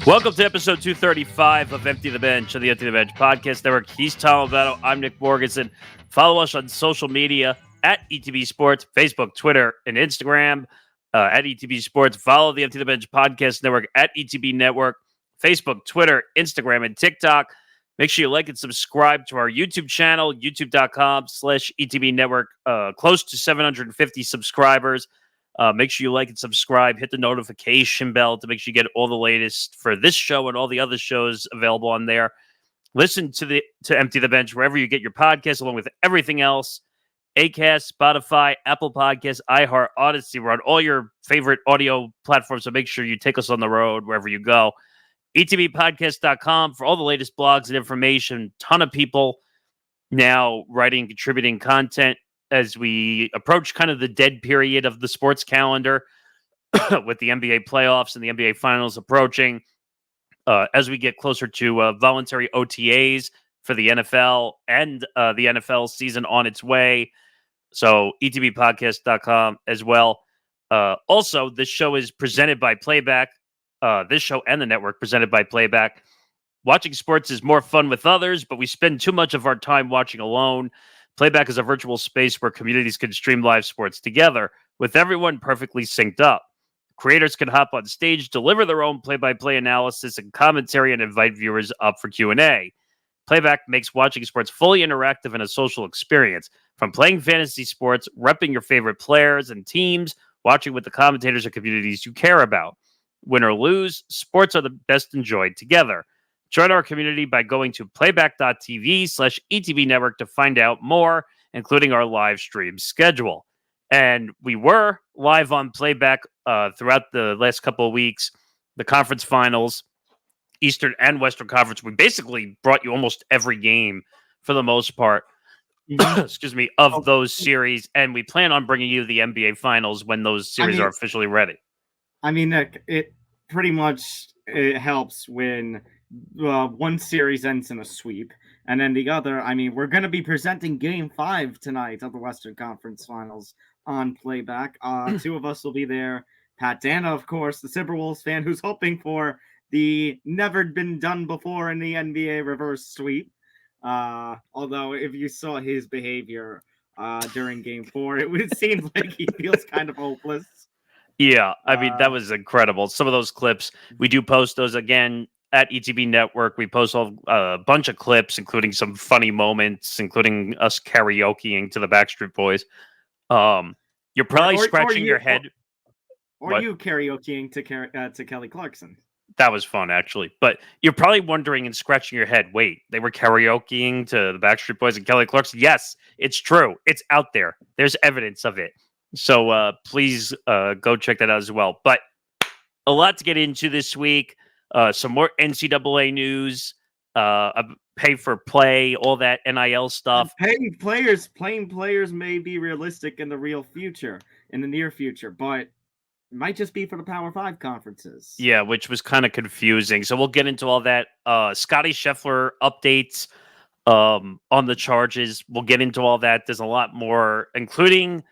Welcome to episode 235 of Empty the Bench on the Empty the Bench podcast network. He's Tom Albano. I'm Nick Morgasen. Follow us on social media at ETB Sports, Facebook, Twitter, and Instagram at ETB Sports. Follow the Empty the Bench podcast network at ETB Network, Facebook, Twitter, Instagram, and TikTok. Make sure you like and subscribe to our YouTube channel, youtube.com/ETB Network. Close to 750 subscribers. Make sure you like and subscribe. Hit the notification bell to make sure you get all the latest for this show and all the other shows available on there. Listen to Empty the Bench wherever you get your podcasts, along with everything else. Acast, Spotify, Apple Podcasts, iHeart, Odyssey. We're on all your favorite audio platforms, so make sure you take us on the road wherever you go. ETBpodcast.com for all the latest blogs and information. Ton of people now writing, contributing content as we approach kind of the dead period of the sports calendar with the NBA playoffs and the NBA finals approaching. As we get closer to voluntary OTAs for the NFL and the NFL season on its way. So ETBpodcast.com as well. Also, this show is presented by Playback. This show and the network presented by Playback. Watching sports is more fun with others, but we spend too much of our time watching alone. Playback is a virtual space where communities can stream live sports together with everyone perfectly synced up. Creators can hop on stage, deliver their own play-by-play analysis and commentary, and invite viewers up for Q&A. Playback makes watching sports fully interactive and a social experience. From playing fantasy sports, repping your favorite players and teams, watching with the commentators and communities you care about. Win or lose, sports are the best enjoyed together. Join our community by going to playback.tv/ETB Network to find out more, including our live stream schedule. And we were live on Playback throughout the last couple of weeks, the conference finals, Eastern and Western Conference. We basically brought you almost every game for the most part, excuse me, of those series. And we plan on bringing you the NBA finals when those series are officially ready. I mean, it pretty much helps when one series ends in a sweep, and then the other. I mean, we're going to be presenting Game 5 tonight of the Western Conference Finals on Playback. Two of us will be there. Pat Dana, of course, the Timberwolves fan who's hoping for the never been done before in the NBA reverse sweep. Although, if you saw his behavior during Game 4, it seems like he feels kind of hopeless. Yeah, I mean, that was incredible. Some of those clips, we do post those again at ETB Network. We post a bunch of clips, including some funny moments, including us karaokeing to the Backstreet Boys. You're probably scratching your head. Or you karaokeing to Kelly Clarkson. That was fun, actually. But you're probably wondering and scratching your head, wait, they were karaokeing to the Backstreet Boys and Kelly Clarkson? Yes, it's true. It's out there. There's evidence of it. So please go check that out as well. But a lot to get into this week. Some more NCAA news, pay for play, all that NIL stuff. Playing players may be realistic in the near future, but it might just be for the Power 5 conferences. Yeah, which was kind of confusing. So we'll get into all that. Scottie Scheffler updates on the charges. We'll get into all that. There's a lot more, including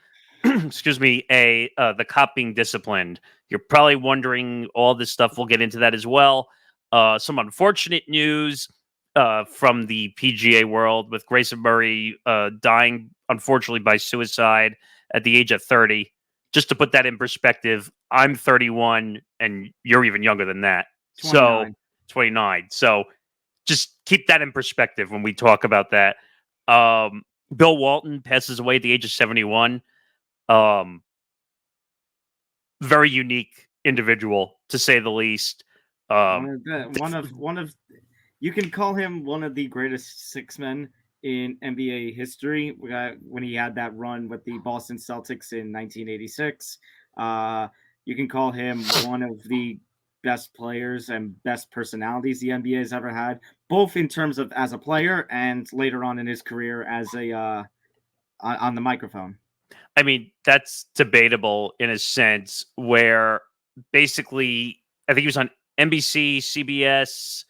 excuse me, the cop being disciplined. You're probably wondering all this stuff. We'll get into that as well. Some unfortunate news from the PGA world with Grayson Murray dying, unfortunately, by suicide at the age of 30. Just to put that in perspective, I'm 31 and you're even younger than that. 29. So 29. So just keep that in perspective when we talk about that. Bill Walton passes away at the age of 71. Very unique individual, to say the least. One of you can call him one of the greatest six men in NBA history. When he had that run with the Boston Celtics in 1986, you can call him one of the best players and best personalities the NBA has ever had, both in terms of as a player and later on in his career as a on the microphone. I mean, that's debatable in a sense where basically, I think he was on NBC, CBS,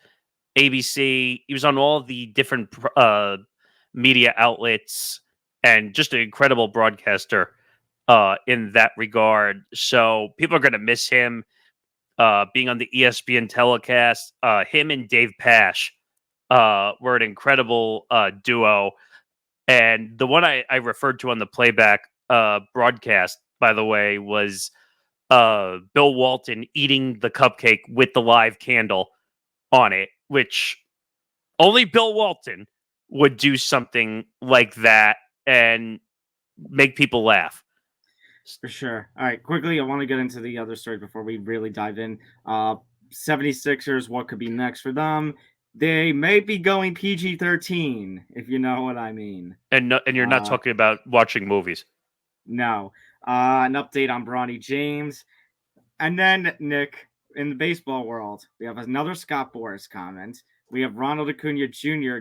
ABC. He was on all the different media outlets and just an incredible broadcaster in that regard. So people are going to miss him. being on the ESPN telecast. Him and Dave Pash were an incredible duo. And the one I referred to on the playback broadcast, by the way, was Bill Walton eating the cupcake with the live candle on it, which only Bill Walton would do something like that and make people laugh. For sure. All right, quickly, I want to get into the other story before we really dive in. 76ers, what could be next for them? They may be going PG-13, if you know what I mean. And you're not talking about watching movies. No. An update on Bronny James. And then, Nick, in the baseball world, we have another Scott Boras comment. We have Ronald Acuna Jr.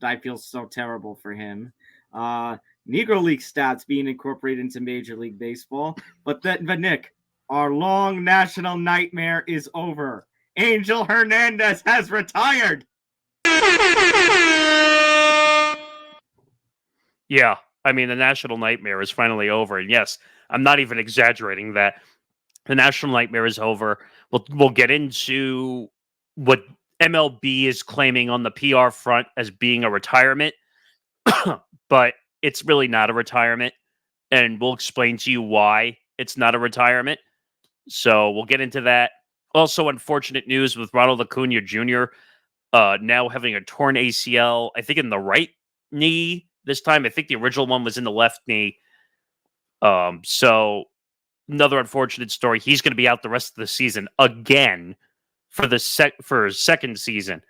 I feel so terrible for him. Negro League stats being incorporated into Major League Baseball. But Nick, our long national nightmare is over. Angel Hernandez has retired. Yeah, I mean, the national nightmare is finally over. And yes, I'm not even exaggerating that. The national nightmare is over. We'll get into what MLB is claiming on the PR front as being a retirement, but it's really not a retirement, and we'll explain to you why it's not a retirement. So we'll get into that. Also, unfortunate news with Ronald Acuna Jr. Now having a torn ACL, I think in the right knee this time. I think the original one was in the left knee. So another unfortunate story. He's going to be out the rest of the season again for his second season.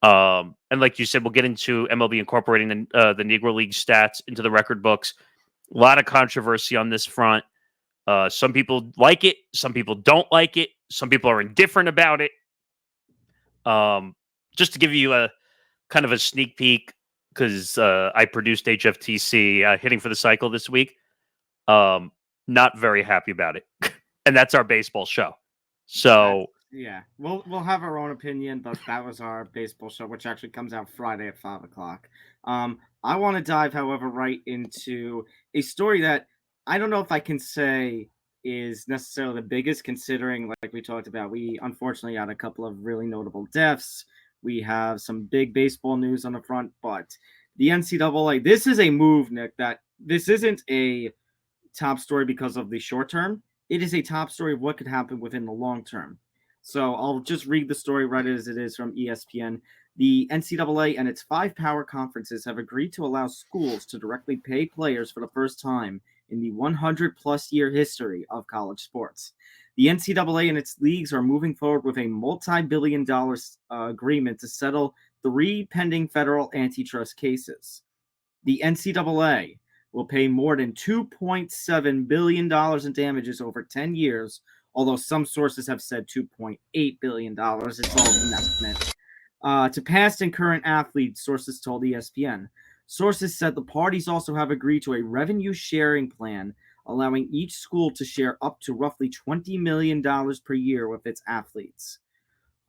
And like you said, we'll get into MLB incorporating the Negro League stats into the record books. A lot of controversy on this front. Some people like it. Some people don't like it. Some people are indifferent about it. Just to give you a kind of a sneak peek, because I produced HFTC Hitting for the Cycle this week. Not very happy about it. And that's our baseball show. So yeah, we'll have our own opinion, but that was our baseball show, which actually comes out Friday at 5:00. I want to dive, however, right into a story that I don't know if I can say is necessarily the biggest, considering, like we talked about, we unfortunately had a couple of really notable deaths. We have some big baseball news on the front, but the NCAA, this is a move, Nick, that this isn't a top story because of the short term. It is a top story of what could happen within the long term. So I'll just read the story right as it is from ESPN. The NCAA and its 5 power conferences have agreed to allow schools to directly pay players for the first time in the 100-plus year history of college sports. The NCAA and its leagues are moving forward with a multi-billion-dollar agreement to settle 3 pending federal antitrust cases. The NCAA will pay more than $2.7 billion in damages over 10 years, although some sources have said $2.8 billion. It's all an estimate. To past and current athletes, sources told ESPN. Sources said the parties also have agreed to a revenue-sharing plan, allowing each school to share up to roughly $20 million per year with its athletes.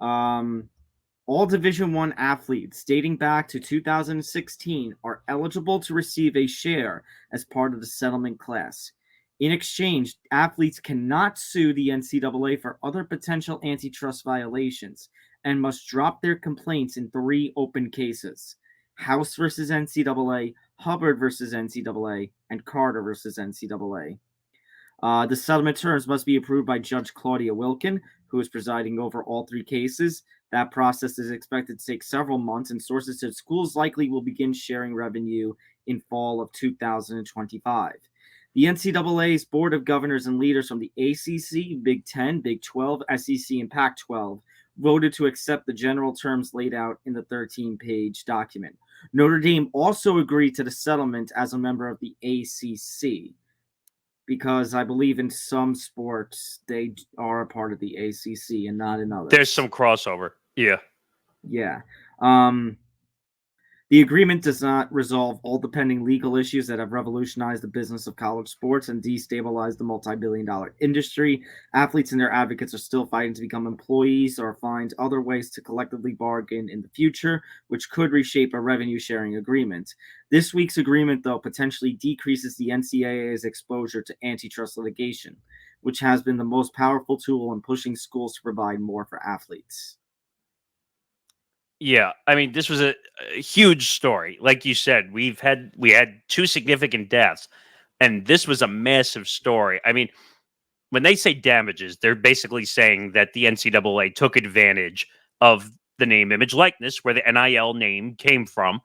All Division I athletes dating back to 2016 are eligible to receive a share as part of the settlement class. In exchange, athletes cannot sue the NCAA for other potential antitrust violations and must drop their complaints in 3 open cases: House versus NCAA, Hubbard versus NCAA, and Carter versus NCAA. The settlement terms must be approved by Judge Claudia Wilkin, who is presiding over all 3 cases. That process is expected to take several months, and sources said schools likely will begin sharing revenue in fall of 2025. The NCAA's Board of Governors and leaders from the ACC, Big Ten, Big 12, SEC, and Pac-12 voted to accept the general terms laid out in the 13-page document. Notre Dame also agreed to the settlement as a member of the ACC, because I believe in some sports they are a part of the ACC and not in others. There's some crossover. Yeah. Yeah. The agreement does not resolve all the pending legal issues that have revolutionized the business of college sports and destabilized the multi-billion-dollar industry. Athletes and their advocates are still fighting to become employees or find other ways to collectively bargain in the future, which could reshape a revenue-sharing agreement. This week's agreement, though, potentially decreases the NCAA's exposure to antitrust litigation. which has been the most powerful tool in pushing schools to provide more for athletes. Yeah, I mean, this was a huge story. Like you said, we had two significant deaths, and this was a massive story. I mean, when they say damages, they're basically saying that the NCAA took advantage of the name, image, likeness, where the NIL name came from,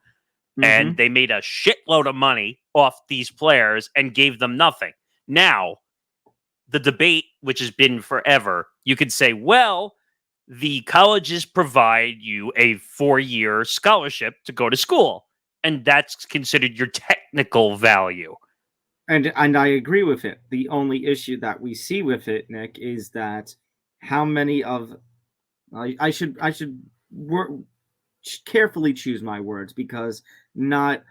and Mm-hmm. they made a shitload of money off these players and gave them nothing. Now, the debate, which has been forever, you could say, well, the colleges provide you a 4-year scholarship to go to school, and that's considered your technical value. And I agree with it. The only issue that we see with it, Nick, is that how many of I should carefully choose my words because not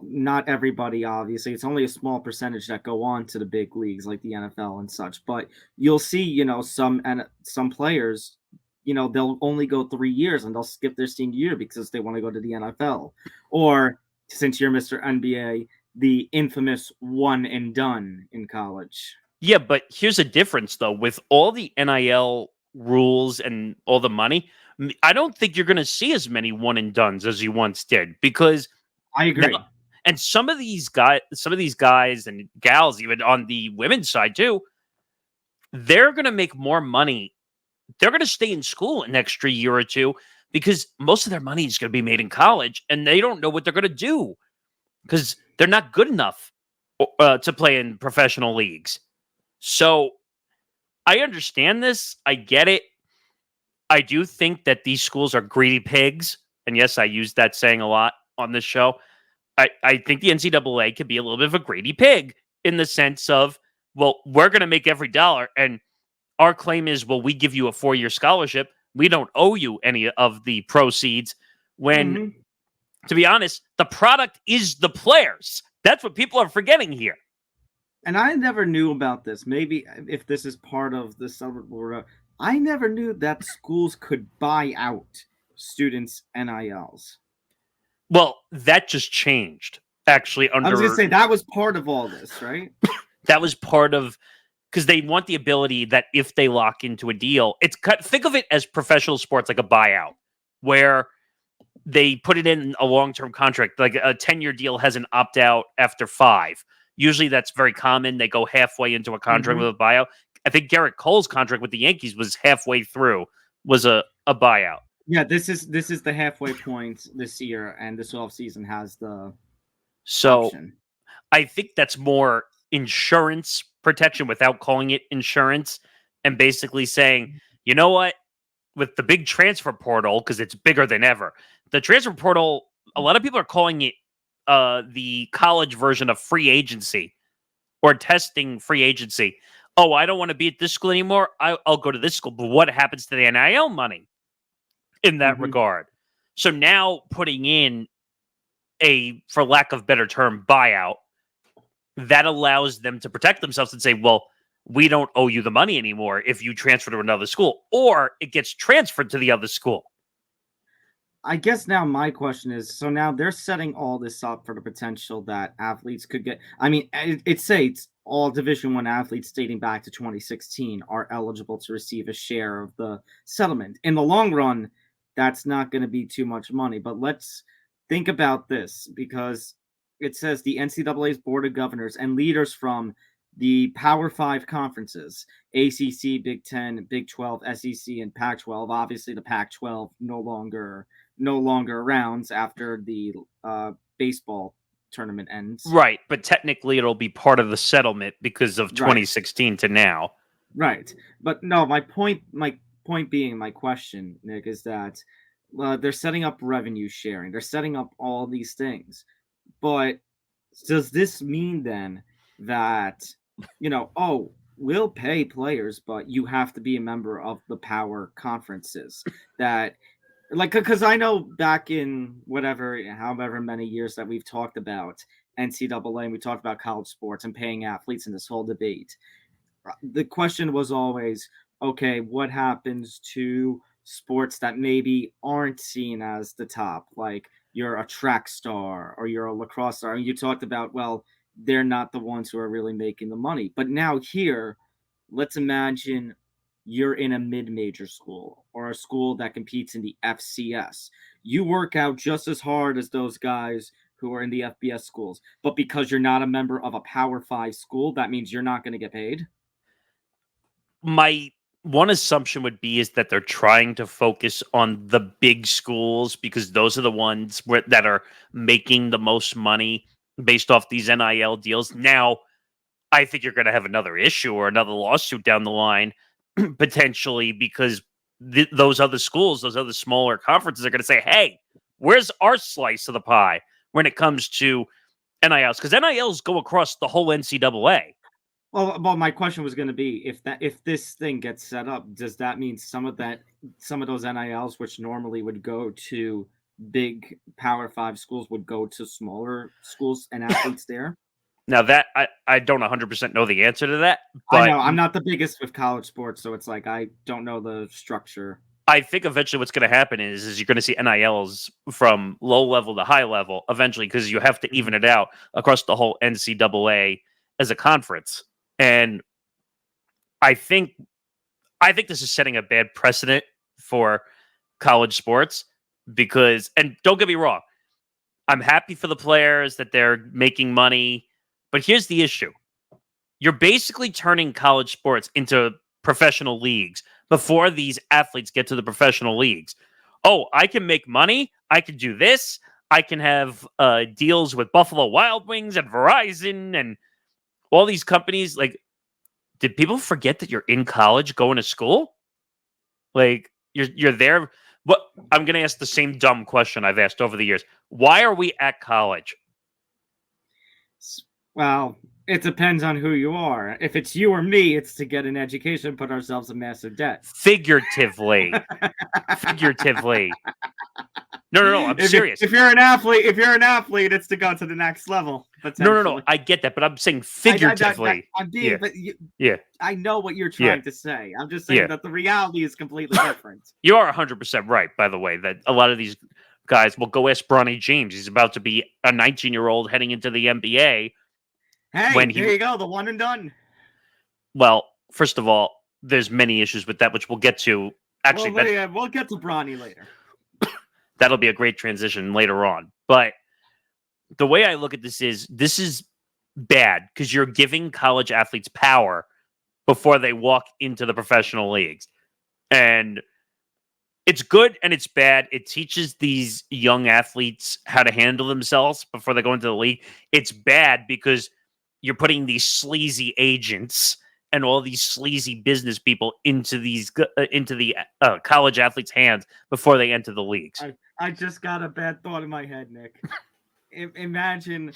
not everybody, obviously, it's only a small percentage that go on to the big leagues like the NFL and such, but you'll see, some players, they'll only go 3 years and they'll skip their senior year because they want to go to the NFL. Or, since you're Mr. NBA, the infamous one and done in college. Yeah, but here's a difference, though. With all the NIL rules and all the money, I don't think you're going to see as many one and dones as you once did because I now, agree. and some of these guys and gals, even on the women's side too, they're going to make more money. They're going to stay in school an extra year or two because most of their money is going to be made in college, and they don't know what they're going to do because they're not good enough to play in professional leagues. So I understand this. I get it. I do think that these schools are greedy pigs. And yes, I use that saying a lot on this show. I think the NCAA could be a little bit of a greedy pig in the sense of, well, we're going to make every dollar. And our claim is, well, we give you a 4-year scholarship. We don't owe you any of the proceeds. When, Hmm. to be honest, the product is the players. That's what people are forgetting here. And I never knew about this. Maybe if this is part of the summer, I never knew that schools could buy out students' NILs. Well, that just changed actually I was gonna under say that was part of all this, right? that was part of because they want the ability that if they lock into a deal, think of it as professional sports like a buyout where they put it in a long-term contract, like a 10-year deal has an opt-out after 5. Usually that's very common. They go halfway into a contract Hmm. with a buyout. I think Garrett Cole's contract with the Yankees was halfway through, was a buyout. Yeah, this is the halfway point this year, and this offseason has the So option. I think that's more insurance protection without calling it insurance and basically saying, you know what, with the big transfer portal, because it's bigger than ever, the transfer portal, a lot of people are calling it the college version of free agency or testing free agency. Oh, I don't want to be at this school anymore. I'll go to this school. But what happens to the NIL money in that Hmm. regard? So now putting in a, for lack of better term, buyout that allows them to protect themselves and say, well, we don't owe you the money anymore if you transfer to another school, or it gets transferred to the other school. I guess now my question is, so now they're setting all this up for the potential that athletes could get. I mean, it states all Division One athletes dating back to 2016 are eligible to receive a share of the settlement. In the long run, that's not going to be too much money. But let's think about this because it says the NCAA's Board of Governors and leaders from the Power Five conferences, ACC, Big Ten, Big 12, SEC, and Pac 12. Obviously, the Pac 12 no longer around after the baseball tournament ends. Right. But technically, it'll be part of the settlement because of Right, 2016 to now. right. But no, my point being, my question, Nick, is that they're setting up revenue sharing. They're setting up all these things. But does this mean then that, oh, we'll pay players, but you have to be a member of the power conferences? That, like, because I know back in however many years that we've talked about NCAA and we talked about college sports and paying athletes in this whole debate, the question was always, okay, what happens to sports that maybe aren't seen as the top, like you're a track star or you're a lacrosse star? And you talked about, well, they're not the ones who are really making the money. But now here, let's imagine you're in a mid-major school or a school that competes in the FCS. You work out just as hard as those guys who are in the FBS schools, but because you're not a member of a Power 5 school, that means you're not going to get paid. My one assumption would be is that they're trying to focus on the big schools because those are the ones that are making the most money based off these NIL deals. Now, I think you're going to have another issue or another lawsuit down the line, potentially, because those other schools, those other smaller conferences are going to say, hey, where's our slice of the pie when it comes to NILs? Because NILs go across the whole NCAA. Well, my question was going to be if this thing gets set up, does that mean some of those NILs, which normally would go to big Power 5 schools, would go to smaller schools and athletes there? Now that I don't 100% know the answer to that, but I know I'm not the biggest with college sports, so it's like I don't know the structure. I think eventually what's going to happen is you're going to see NILs from low level to high level eventually because you have to even it out across the whole NCAA as a conference. And I think this is setting a bad precedent for college sports because, and don't get me wrong, I'm happy for the players that they're making money, but here's the issue. You're basically turning college sports into professional leagues before these athletes get to the professional leagues. Oh, I can make money. I can do this. I can have deals with Buffalo Wild Wings and Verizon and all these companies. Like, did people forget that you're in college going to school? Like, you're there. What I'm going to ask the same dumb question I've asked over the years. Why are we at college? Well, it depends on who you are. If it's you or me, it's to get an education, put ourselves in massive debt. Figuratively. Figuratively. No. I'm serious. If you're an athlete, it's to go to the next level. No. I get that, but I'm saying figuratively. I know what you're trying to say. I'm just saying that the reality is completely different. You are 100% right, by the way, that a lot of these guys will go ask Bronny James. He's about to be a 19-year-old heading into the NBA. Hey, there you go, the one and done. Well, first of all, there's many issues with that, which we'll get to. Actually, we'll get to Bronny later. That'll be a great transition later on. But the way I look at this is bad because you're giving college athletes power before they walk into the professional leagues. And it's good and it's bad. It teaches these young athletes how to handle themselves before they go into the league. It's bad because you're putting these sleazy agents and all these sleazy business people into the college athletes' hands before they enter the leagues. I just got a bad thought in my head, Nick. Imagine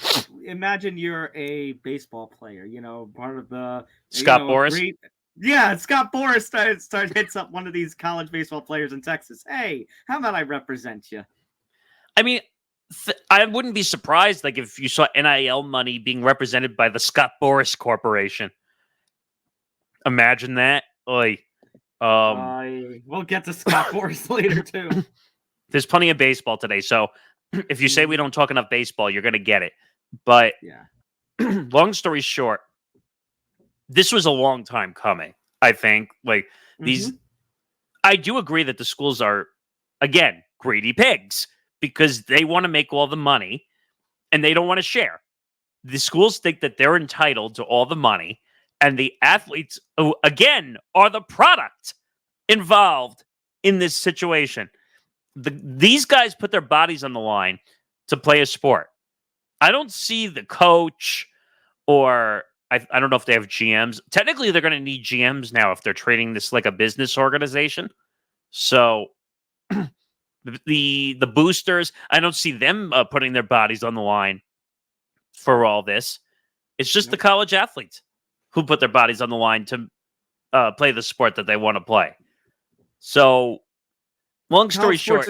you're a baseball player, part of the Scott Boras. Scott Boras hits up one of these college baseball players in Texas. Hey, how about I represent you? I mean, I wouldn't be surprised if you saw NIL money being represented by the Scott Boras Corporation. Imagine that. We'll get to Scott Boras later too. There's plenty of baseball today, so if you say we don't talk enough baseball, you're going to get it. But long story short, this was a long time coming, I think. I do agree that the schools are, again, greedy pigs because they want to make all the money and they don't want to share. The schools think that they're entitled to all the money, and the athletes, who, again, are the product involved in this situation. These guys put their bodies on the line to play a sport. I don't see the coach or I don't know if they have GMs. Technically, they're going to need GMs now if they're treating this like a business organization. So the boosters, I don't see them putting their bodies on the line for all this. It's just the college athletes who put their bodies on the line to play the sport that they want to play. So, long story short,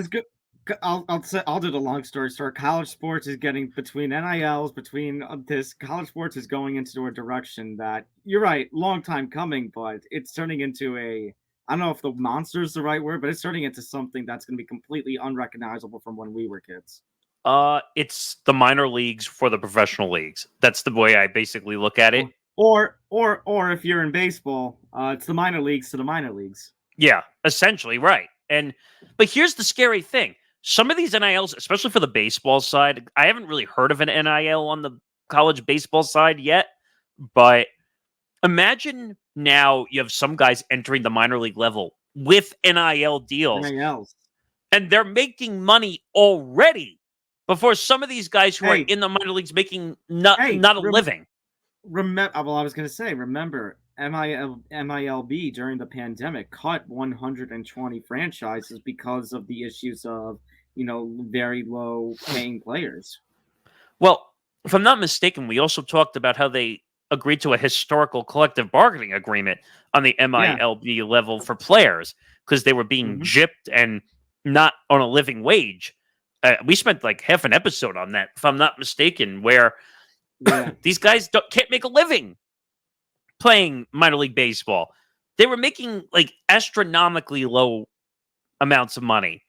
I'll do the long story short. College sports is getting between NILs, between this. College sports is going into a direction that you're right, long time coming, but it's turning into I don't know if the monster is the right word, but it's turning into something that's going to be completely unrecognizable from when we were kids. It's the minor leagues for the professional leagues. That's the way I basically look at it. Or if you're in baseball, it's the minor leagues to the minor leagues. Yeah, essentially, right. But here's the scary thing. Some of these NILs, especially for the baseball side, I haven't really heard of an NIL on the college baseball side yet, but imagine now you have some guys entering the minor league level with NIL deals, NILs. and they're making money already before some of these guys who are Hey. in the minor leagues making not a living. Well, I was going to say, remember, MILB during the pandemic cut 120 franchises because of the issues of, very low paying players. Well, if I'm not mistaken, we also talked about how they agreed to a historical collective bargaining agreement on the MILB level for players because they were being gypped and not on a living wage. We spent like half an episode on that, if I'm not mistaken, where these guys can't make a living playing minor league baseball. They were making like astronomically low amounts of money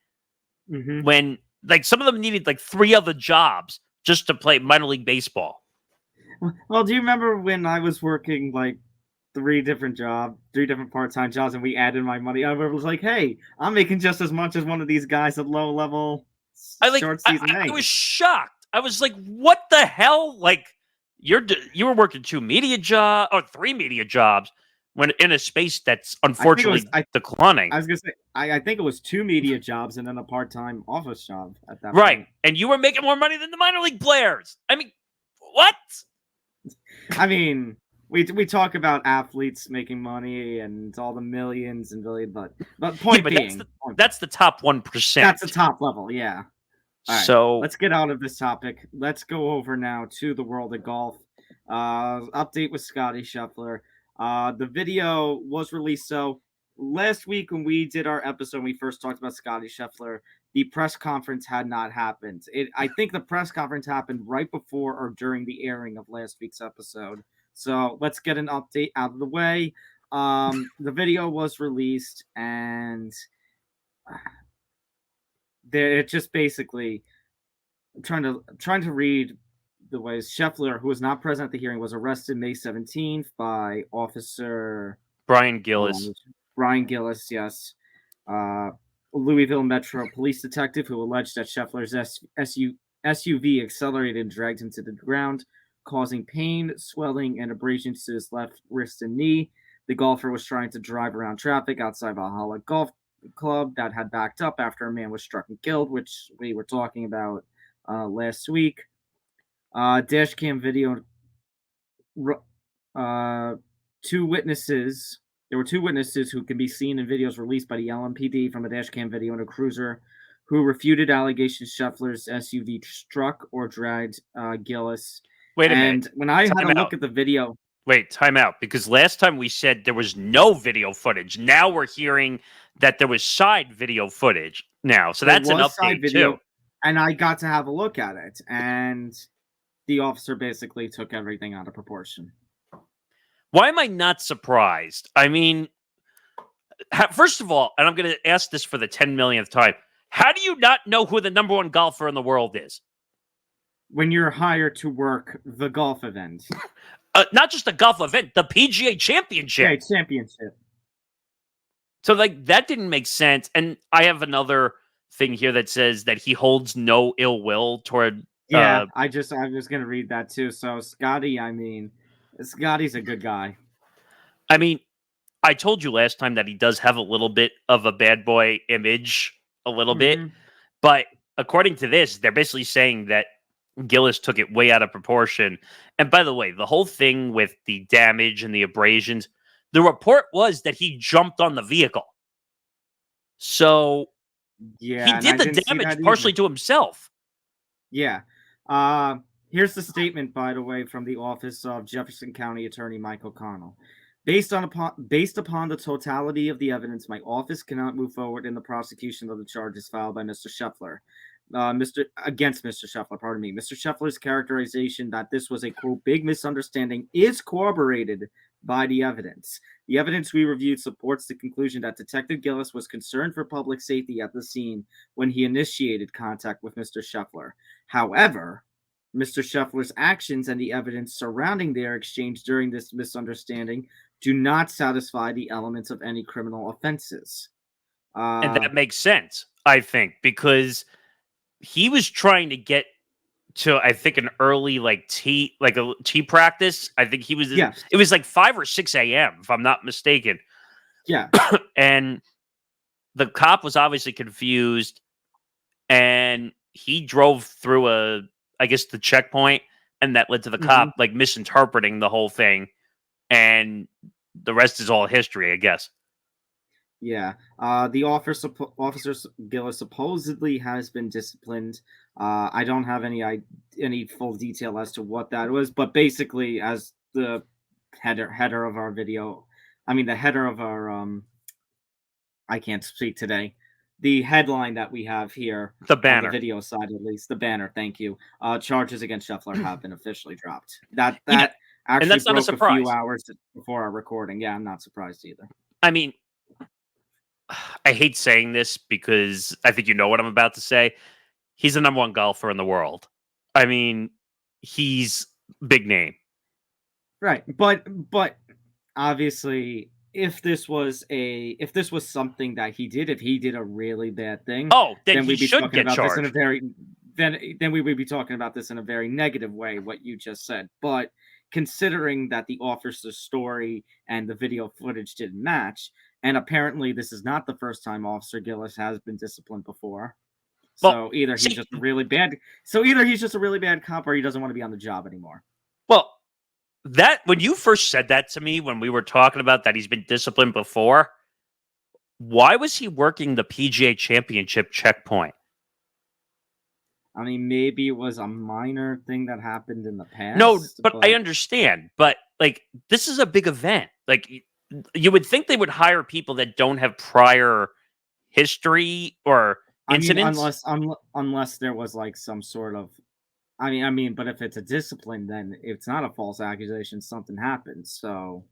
when like some of them needed like 3 other jobs just to play minor league baseball. Well, do you remember when I was working like 3 different part-time jobs, and we added my money? I was like, hey, I'm making just as much as one of these guys at low level short season. I was shocked. I was like, what the hell? Like, you were working 2 media jobs or 3 media jobs when in a space that's unfortunately declining. I was gonna say, I think it was 2 media jobs and then a part-time office job at that right. point. And you were making more money than the minor league players. I mean, what? I mean, we talk about athletes making money and all the millions and billions, but point being, that's the top 1%. That's the top level, yeah. All right, so let's get out of this topic. Let's go over now to the world of golf. Update with Scottie Scheffler. The video was released. So last week when we did our episode, we first talked about Scottie Scheffler. The press conference had not happened. I think the press conference happened right before or during the airing of last week's episode. So let's get an update out of the way. The video was released, and it just basically trying to read the ways. Scheffler, who was not present at the hearing, was arrested May 17th by Officer Brian Gillis. Brian Gillis, yes. Louisville Metro Police detective who alleged that Scheffler's SUV accelerated and dragged him to the ground, causing pain, swelling, and abrasions to his left wrist and knee. The golfer was trying to drive around traffic outside Valhalla Golf Club that had backed up after a man was struck and killed, which we were talking about last week. Dash cam video. 2 witnesses. There were 2 witnesses who can be seen in videos released by the LMPD from a dash cam video in a cruiser who refuted allegations Scheffler's SUV struck or dragged Gillis. Wait a minute. And when I had a look at the video... Wait, time out. Because last time we said there was no video footage. Now we're hearing that there was side video footage now. So that's an update too. And I got to have a look at it. And the officer basically took everything out of proportion. Why am I not surprised? I mean, first of all, and I'm going to ask this for the 10 millionth time, how do you not know who the number 1 golfer in the world is? When you're hired to work the golf event. Not just a golf event, the PGA Championship. Yeah, championship. So, like, that didn't make sense. And I have another thing here that says that he holds no ill will toward... Yeah, I was going to read that too. So, Scotty's a good guy. I mean, I told you last time that he does have a little bit of a bad boy image, a little bit. But according to this, they're basically saying that Gillis took it way out of proportion. And by the way, the whole thing with the damage and the abrasions, the report was that he jumped on the vehicle. So yeah, he did the damage partially to himself. Yeah. Here's the statement, by the way, from the office of Jefferson County Attorney Mike O'Connell. Based upon the totality of the evidence, my office cannot move forward in the prosecution of the charges filed by Mr. Scheffler. Against Mr. Scheffler, pardon me. Mr. Scheffler's characterization that this was a, quote, big misunderstanding is corroborated by the evidence. The evidence we reviewed supports the conclusion that Detective Gillis was concerned for public safety at the scene when he initiated contact with Mr. Scheffler. However, Mr. Scheffler's actions and the evidence surrounding their exchange during this misunderstanding do not satisfy the elements of any criminal offenses. And that makes sense, I think, because he was trying to get to, I think, an early like a tea practice. I think he was Yes. it was like 5 or 6 a.m. if I'm not mistaken. Yeah. And the cop was obviously confused, and he drove through I guess the checkpoint, and that led to the cop like misinterpreting the whole thing, and the rest is all history, I guess. Yeah. The officer Gillis supposedly has been disciplined. I don't have any full detail as to what that was, but basically, as the header of our video, the header of our I can't speak today. The headline that we have here The on the banner. video side, at least the banner. Thank you. Charges against Scheffler have been officially dropped. That You know, and actually that's not a broke a few surprise. hours before our recording. Yeah, I'm not surprised either. I mean, I hate saying this because I think you know what I'm about to say. He's the number one golfer in the world. I mean, he's big name. Right, but obviously, if this was something that he did, if he did a really bad thing, then he we'd be should talking get about charged. this in a very then we would be talking about this in a very negative way, what you just said. But considering that the officer's story and the video footage didn't match, and apparently this is not the first time Officer Gillis has been disciplined before. So either he's just a really bad cop, or he doesn't want to be on the job anymore. Well, that when you first said that to me, when we were talking about that he's been disciplined before, why was he working the PGA Championship checkpoint? I mean, maybe it was a minor thing that happened in the past. No, but I understand. But like, this is a big event. Like, you would think they would hire people that don't have prior history or incidents. Unless there was like some sort of, but if it's a discipline, then it's not a false accusation. Something happened. So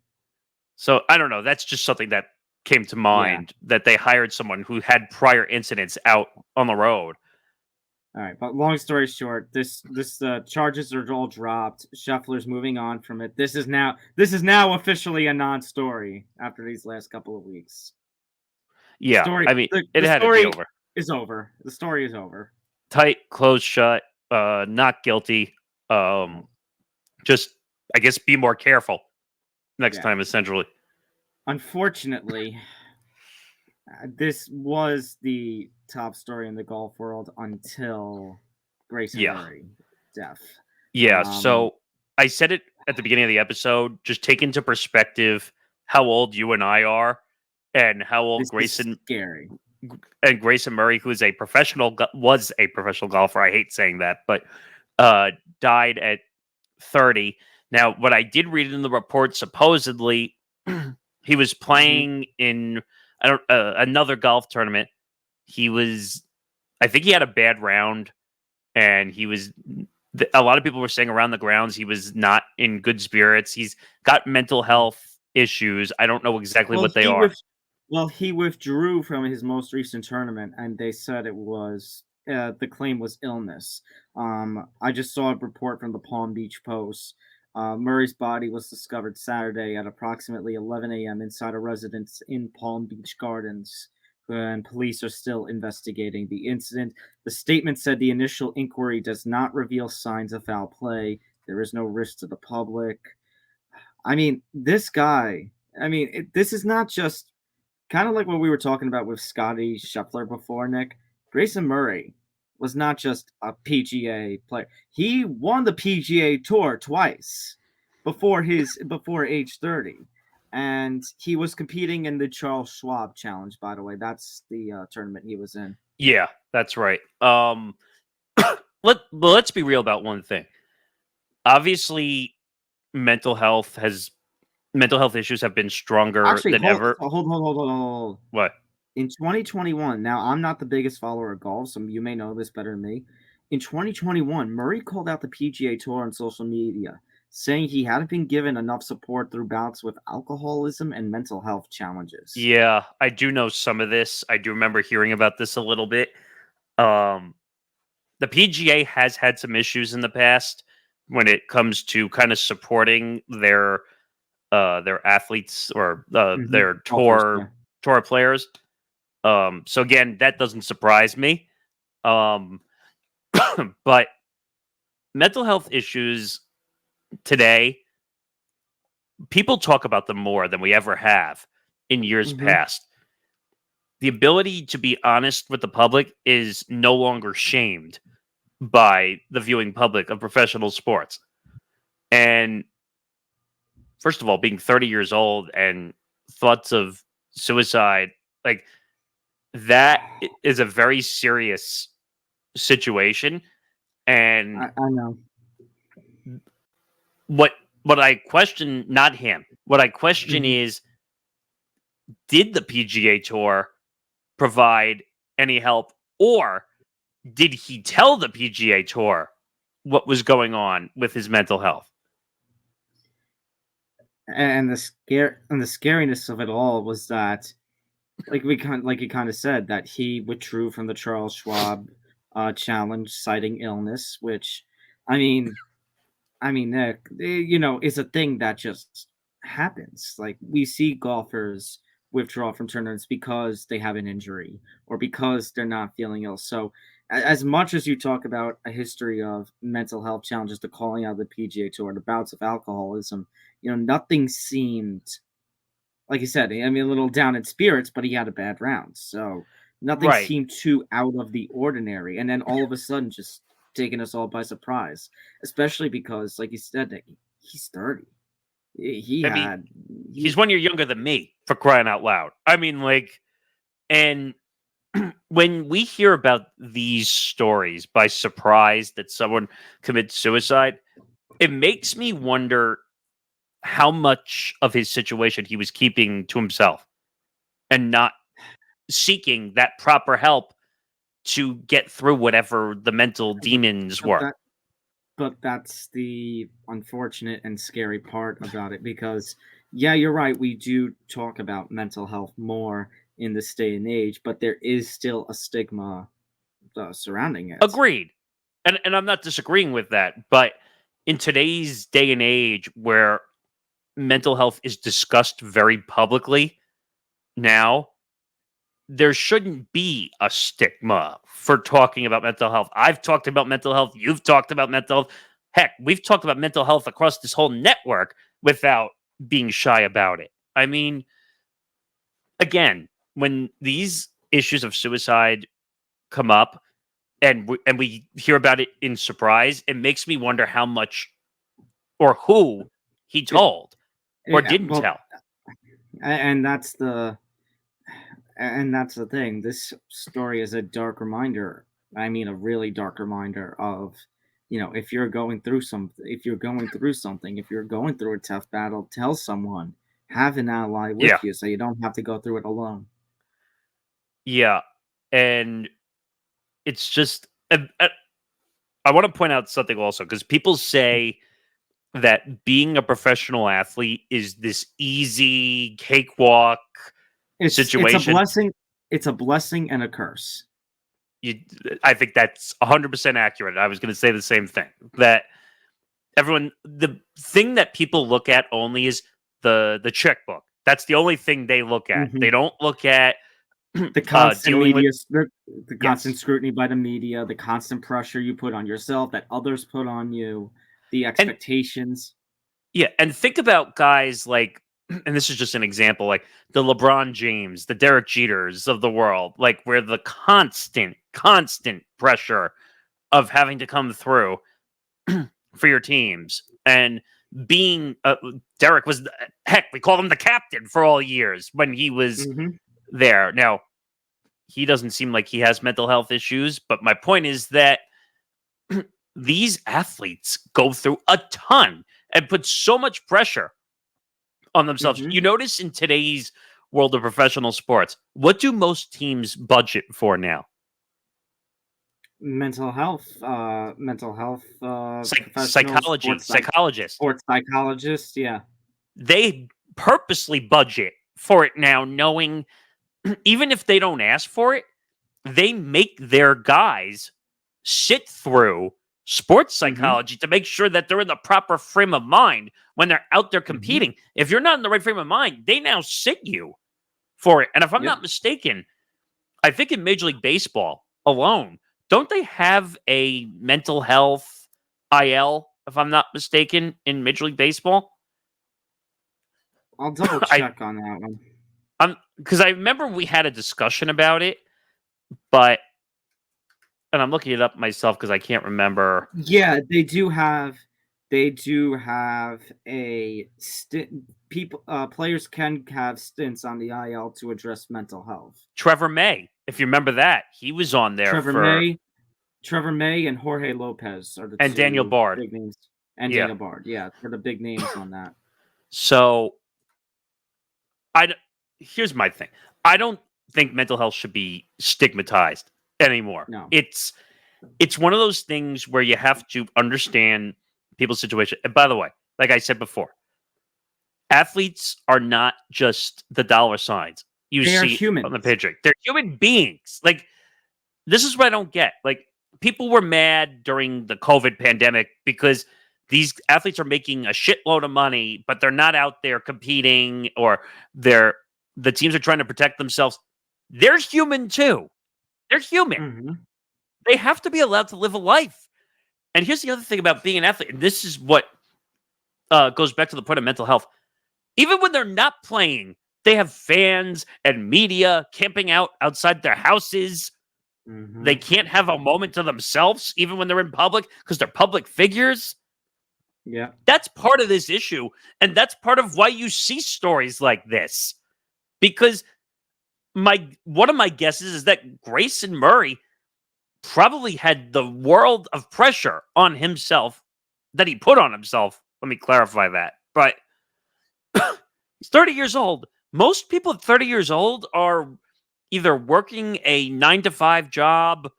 I don't know. That's just something that came to mind, that they hired someone who had prior incidents out on the road. All right, but long story short, this charges are all dropped. Scheffler's moving on from it. This is now officially a non-story after these last couple of weeks. Yeah, it had to be over. Is over. The story is over. Tight, closed, shut. Not guilty. Just, I guess, be more careful next time. Essentially, unfortunately, this was the top story in the golf world until Grayson Murray death. Yeah. So I said it at the beginning of the episode. Just take into perspective how old you and I are, and how old Grayson Murray, who is was a professional golfer. I hate saying that, but died at 30. Now, what I did read in the report, supposedly he was playing in another golf tournament. I think he had a bad round, and a lot of people were saying around the grounds he was not in good spirits. He's got mental health issues. I don't know exactly what they are. He withdrew from his most recent tournament, and they said it was the claim was illness. I just saw a report from the Palm Beach Post. Murray's body was discovered Saturday at approximately 11 a.m. inside a residence in Palm Beach Gardens, and police are still investigating the incident. The statement said the initial inquiry does not reveal signs of foul play. There is no risk to the public. This guy, this is not just kind of like what we were talking about with Scottie Scheffler before, Nick. Grayson Murray was not just a PGA player. He won the PGA Tour twice before age 30. And he was competing in the Charles Schwab Challenge, by the way. That's the tournament he was in. Yeah, that's right. Let's be real about one thing. Obviously, mental health issues have been stronger than ever. Hold. What? In 2021, now I'm not the biggest follower of golf, so you may know this better than me. In 2021, Murray called out the PGA Tour on social media, saying he hadn't been given enough support through bouts with alcoholism and mental health challenges. Yeah, I do know some of this. I do remember hearing about this a little bit. the PGA has had some issues in the past when it comes to kind of supporting their athletes or their tour players. So again, that doesn't surprise me. But mental health issues today, people talk about them more than we ever have in years past. The ability to be honest with the public is no longer shamed by the viewing public of professional sports. And first of all, being 30 years old and thoughts of suicide, like that is a very serious situation. And I know. What I question, not him, what I question is, did the PGA Tour provide any help, or did he tell the PGA Tour what was going on with his mental health? And the scariness of it all was that, like you kind of said, that he withdrew from the Charles Schwab challenge, citing illness, which, I mean, Nick, is a thing that just happens. Like, we see golfers withdraw from tournaments because they have an injury or because they're not feeling ill. So, as much as you talk about a history of mental health challenges, the calling out of the PGA Tour, the bouts of alcoholism, nothing seemed, like you said, I mean, a little down in spirits, but he had a bad round. So, nothing seemed too out of the ordinary. And then all of a sudden, just taking us all by surprise, especially because, like you said, he's 30. He's 1 year younger than me, for crying out loud. I mean, like, and when we hear about these stories by surprise that someone commits suicide, it makes me wonder how much of his situation he was keeping to himself and not seeking that proper help to get through whatever the mental demons were. But that's the unfortunate and scary part about it, because, yeah, you're right. We do talk about mental health more in this day and age, but there is still a stigma surrounding it. Agreed. And I'm not disagreeing with that. But in today's day and age where mental health is discussed very publicly now, there shouldn't be a stigma for talking about mental health. I've talked about mental health. You've talked about mental health. Heck, we've talked about mental health across this whole network without being shy about it. I mean, again, when these issues of suicide come up and we hear about it in surprise, it makes me wonder how much or who he told or didn't tell. And that's the thing. This story is a dark reminder. I mean, a really dark reminder of, if you're going through something, if you're going through a tough battle, tell someone, have an ally with you so you don't have to go through it alone. Yeah. And it's just, I want to point out something also, because people say that being a professional athlete is this easy cakewalk situation. It's a blessing and a curse. I think that's 100% accurate. I was going to say the same thing. That the thing that people look at only is the checkbook. That's the only thing they look at. They don't look at the constant media, the constant scrutiny by the media, the constant pressure you put on yourself, that others put on you, the expectations. And think about guys like, and this is just an example, like the LeBron James, the Derek Jeters of the world, like where the constant pressure of having to come through for your teams. And being, Derek was, heck, we called him the captain for all years when he was there. Now, he doesn't seem like he has mental health issues, but my point is that these athletes go through a ton and put so much pressure on themselves. You notice in today's world of professional sports, what do most teams budget for now? Mental health, psychologists, sports psychologists. Yeah, they purposely budget for it now, knowing even if they don't ask for it, they make their guys sit through sports psychology to make sure that they're in the proper frame of mind when they're out there competing. If you're not in the right frame of mind, they now sit you for it. And if I'm not mistaken, I think in Major League Baseball alone, don't they have a mental health IL, if I'm not mistaken, in Major League Baseball? I'll double check on that one. Because I remember we had a discussion about it, but and I'm looking it up myself because I can't remember. Yeah, they do have a stint. Players can have stints on the IL to address mental health. Trevor May, if you remember that, he was on there. Trevor May and Jorge Lopez are the and two Daniel Bard. big names. And Daniel Bard, they're the big names on that. So, here's my thing. I don't think mental health should be stigmatized anymore. No. It's one of those things where you have to understand people's situation. And by the way, like I said before, athletes are not just the dollar signs you they see humans. on the picture. They're human beings. Like, this is what I don't get. Like, people were mad during the COVID pandemic because these athletes are making a shitload of money, but they're not out there competing, or the teams are trying to protect themselves. They're human too. They're human. They have to be allowed to live a life. And here's the other thing about being an athlete, and this is what goes back to the point of mental health. Even when they're not playing, they have fans and media camping out outside their houses. They can't have a moment to themselves, even when they're in public, because they're public figures. Yeah. That's part of this issue. And that's part of why you see stories like this. Because one of my guesses is that Grayson Murray probably had the world of pressure on himself that he put on himself. Let me clarify that. But he's 30 years old. Most people at 30 years old are either working a 9-to-5 job,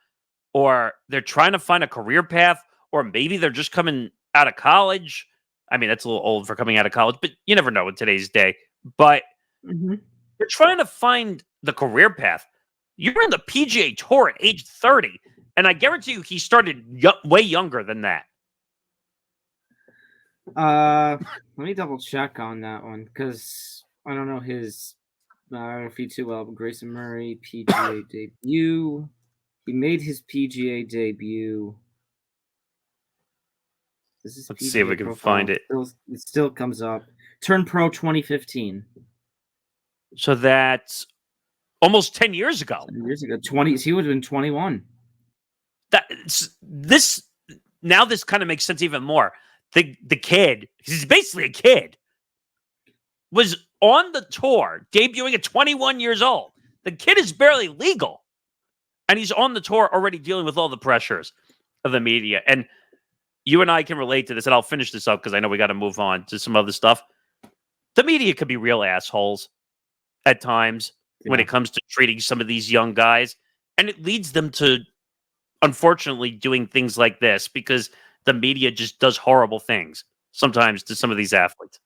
or they're trying to find a career path, or maybe they're just coming out of college. I mean, that's a little old for coming out of college, but you never know in today's day. But they're trying to find the career path. You're in the PGA Tour at age 30, and I guarantee you he started way younger than that. Let me double check on that one, because I don't know his biography too well. But Grayson Murray, PGA debut. He made his PGA debut. Let's see if we can find it. It still comes up. Turned pro 2015. So that's almost 10 years ago. 10 years ago. He would have been 21. This kind of makes sense even more. The kid, he's basically a kid, was on the tour, debuting at 21 years old. The kid is barely legal. And he's on the tour already dealing with all the pressures of the media. And you and I can relate to this, and I'll finish this up because I know we got to move on to some other stuff. The media could be real assholes at times when it comes to treating some of these young guys. And it leads them to, unfortunately, doing things like this because the media just does horrible things sometimes to some of these athletes.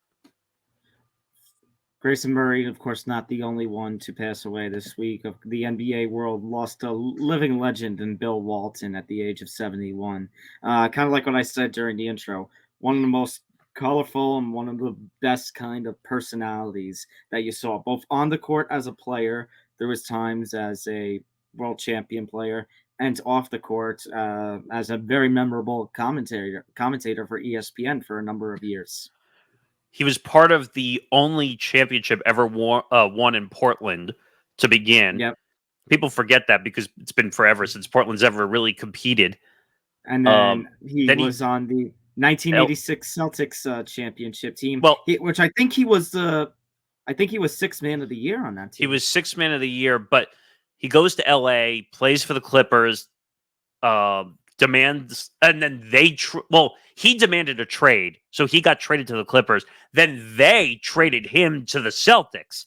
Grayson Murray, of course, not the only one to pass away this week. The NBA world lost a living legend in Bill Walton at the age of 71. Kind of like what I said during the intro. One of the most colorful and one of the best kind of personalities that you saw, both on the court as a player. There was times as a world champion player, and off the court as a very memorable commentator for ESPN for a number of years. He was part of the only championship ever won in Portland to begin. Yep. People forget that because it's been forever since Portland's ever really competed. And then he was on the 1986 Celtics championship team. Well, which I think he was sixth man of the year on that team. He was sixth man of the year, but he goes to LA, plays for the Clippers, demands, and then he demanded a trade, so he got traded to the Clippers. Then they traded him to the Celtics,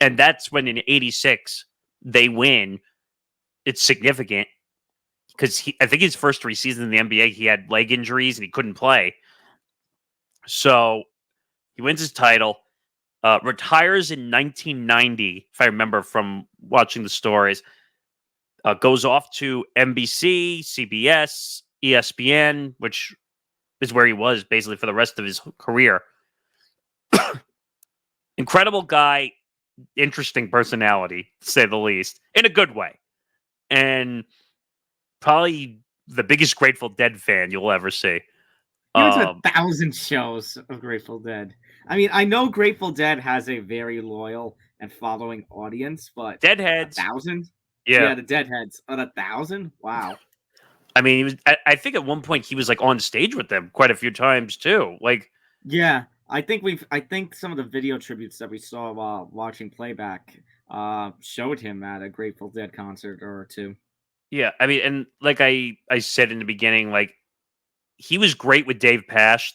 and that's when in '86 they win. It's significant because I think his first 3 seasons in the NBA he had leg injuries and he couldn't play. So he wins his title, retires in 1990, if I remember from watching the stories. Goes off to NBC, CBS, ESPN, which is where he was basically for the rest of his career. Incredible guy, interesting personality, to say the least, in a good way. And probably the biggest Grateful Dead fan you'll ever see. He went to 1,000 shows of Grateful Dead. I mean, I know Grateful Dead has a very loyal and following audience, but Deadheads. 1,000? Yeah, the Deadheads. 1,000? Wow. I mean, he was. I think at one point he was like on stage with them quite a few times too. Like, yeah, I think some of the video tributes that we saw while watching Playback showed him at a Grateful Dead concert or two. yeah, I mean, and like I said in the beginning, like he was great with Dave Pasch.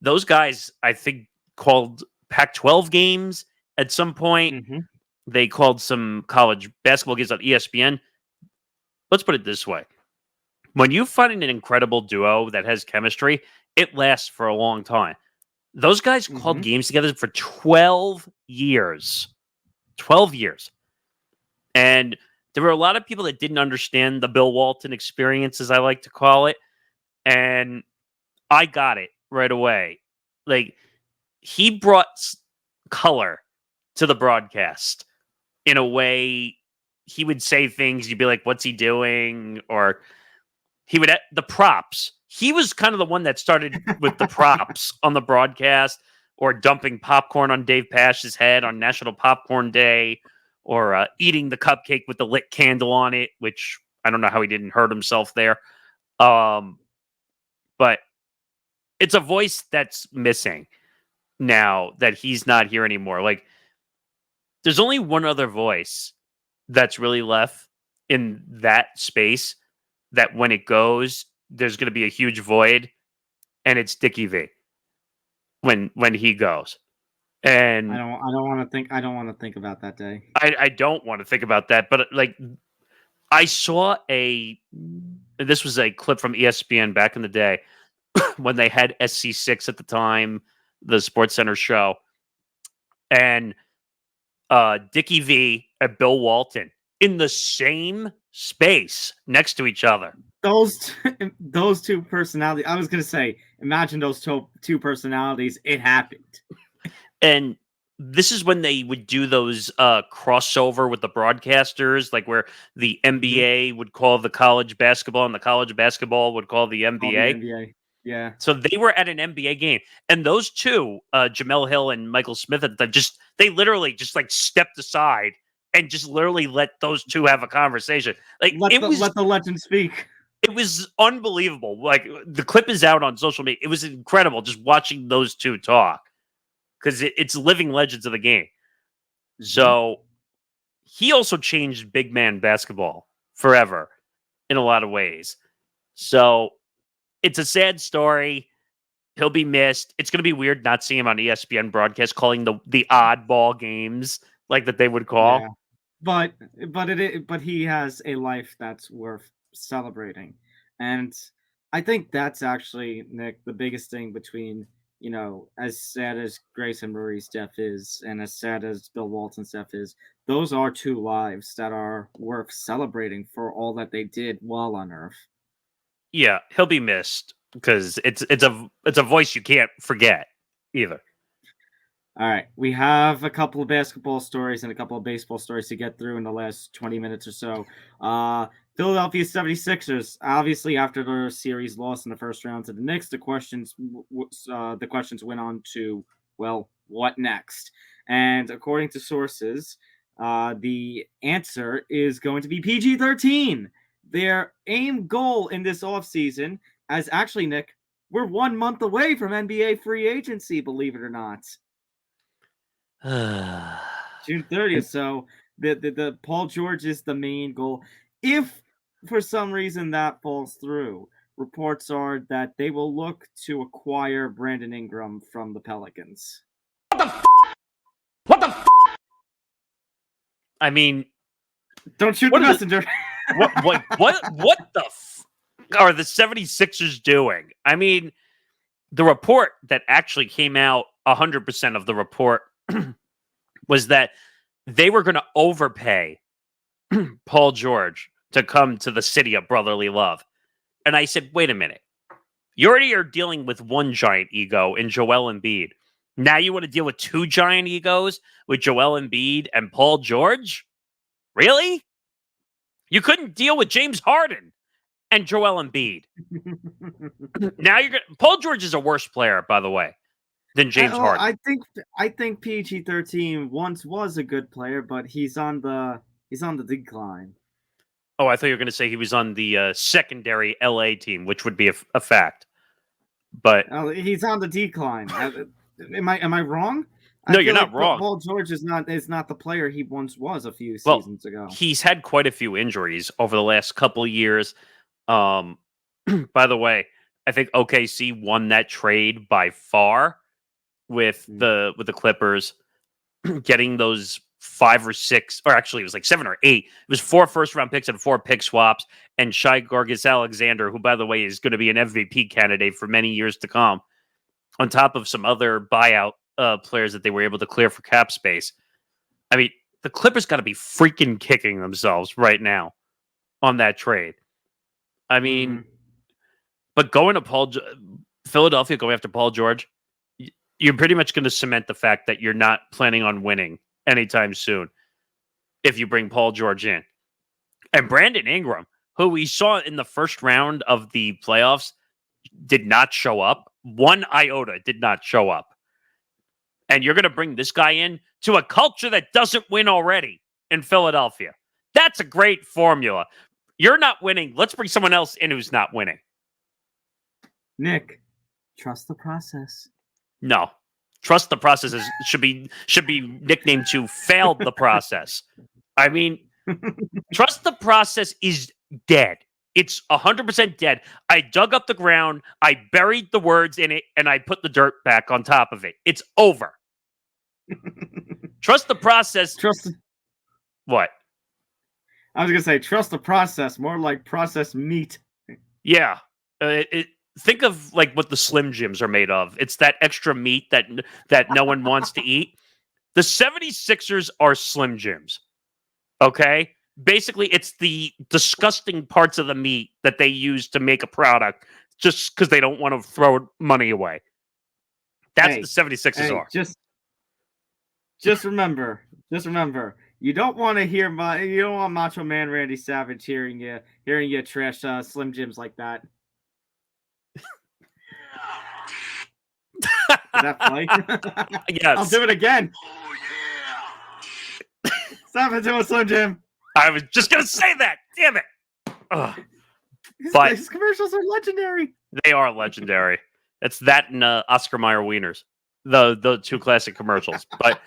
Those guys, I think, called Pac-12 games at some point. Mm-hmm. They called some college basketball games on ESPN. Let's put it this way. When you find an incredible duo that has chemistry, it lasts for a long time. Those guys called games together for 12 years. 12 years. And there were a lot of people that didn't understand the Bill Walton experience, as I like to call it. And I got it right away. Like, he brought color to the broadcast in a way. He would say things, you'd be like, what's he doing? Or he would, the props. He was kind of the one that started with the props on the broadcast, or dumping popcorn on Dave Pasch's head on National Popcorn Day, or eating the cupcake with the lit candle on it, which I don't know how he didn't hurt himself there. But it's a voice that's missing now that he's not here anymore. Like, there's only one other voice that's really left in that space that when it goes, there's going to be a huge void, and it's Dickie V when he goes. And I don't want to think about that day. I don't want to think about that, but like, I saw this was a clip from ESPN back in the day when they had SC6 at the time, the Sports Center show, and Dickie V and Bill Walton in the same space next to each other. Those two personalities. I was gonna say, imagine those two personalities. It happened. And this is when they would do those crossover with the broadcasters, like where the NBA would call the college basketball and the college basketball would call the NBA. Yeah. So they were at an NBA game, and those two, Jamel Hill and Michael Smith, they literally just like stepped aside and just literally let those two have a conversation. Like, let the legend speak. It was unbelievable. Like, the clip is out on social media. It was incredible just watching those two talk, because it's living legends of the game. So he also changed big man basketball forever in a lot of ways. So it's a sad story. He'll be missed. It's going to be weird not seeing him on ESPN broadcast calling the oddball games like that they would call. Yeah. But he has a life that's worth celebrating. And I think that's actually, Nick, the biggest thing between, as sad as Grayson Murray's death is, and as sad as Bill Walton's death is, those are two lives that are worth celebrating for all that they did while on Earth. Yeah, he'll be missed because it's a voice you can't forget either. All right, we have a couple of basketball stories and a couple of baseball stories to get through in the last 20 minutes or so. Philadelphia 76ers, obviously after their series loss in the first round to the Knicks, the questions went on to, well, what next? And according to sources, the answer is going to be PG-13. Their aim goal in this offseason, as actually, Nick, we're 1 month away from NBA free agency, believe it or not. June 30th. So the Paul George is the main goal. If for some reason that falls through, reports are that they will look to acquire Brandon Ingram from the Pelicans. What the f? I mean, don't shoot the messenger. What the f are the 76ers doing? I mean, the report that actually came out, 100% of the report was that they were going to overpay Paul George to come to the city of brotherly love. And I said, wait a minute. You already are dealing with one giant ego in Joel Embiid. Now you want to deal with two giant egos with Joel Embiid and Paul George? Really? You couldn't deal with James Harden and Joel Embiid. Now you're going Paul George is a worse player, by the way, than James Harden. I think PG-13 once was a good player, but he's on the decline. Oh, I thought you were going to say he was on the secondary LA team, which would be a fact. But he's on the decline. Am I wrong? No, you're not wrong. Paul George is not the player he once was a few seasons ago. He's had quite a few injuries over the last couple of years. By the way, I think OKC won that trade by far with the Clippers getting those 5 or 6, or actually it was like 7 or 8. It was 4 first-round picks and 4 pick swaps, and Shai Gilgeous-Alexander, who, by the way, is going to be an MVP candidate for many years to come, on top of some other buyout players that they were able to clear for cap space. I mean, the Clippers got to be freaking kicking themselves right now on that trade. I mean, but going to Philadelphia, going after Paul George, you're pretty much going to cement the fact that you're not planning on winning anytime soon if you bring Paul George in. And Brandon Ingram, who we saw in the first round of the playoffs, did not show up. 1 iota did not show up. And you're going to bring this guy in to a culture that doesn't win already in Philadelphia. That's a great formula. You're not winning. Let's bring someone else in who's not winning. Nick, trust the process. No. Trust the process should be nicknamed to failed the process. I mean, trust the process is dead. It's 100% dead. I dug up the ground, I buried the words in it, and I put the dirt back on top of it. It's over. Trust the process. What? I was going to say, trust the process, more like processed meat. Yeah. Think of like what the Slim Jims are made of. It's that extra meat that no one wants to eat. The 76ers are Slim Jims. Okay? Basically, it's the disgusting parts of the meat that they use to make a product just because they don't want to throw money away. That's what the 76ers are. Just remember, you don't want Macho Man Randy Savage hearing you trash Slim Jims like that. Is that funny? Yes. I'll do it again. Oh, yeah. Stop it to a Slim Jim. I was just going to say that. Damn it. His commercials are legendary. They are legendary. It's that and Oscar Mayer Wieners. The 2 classic commercials. But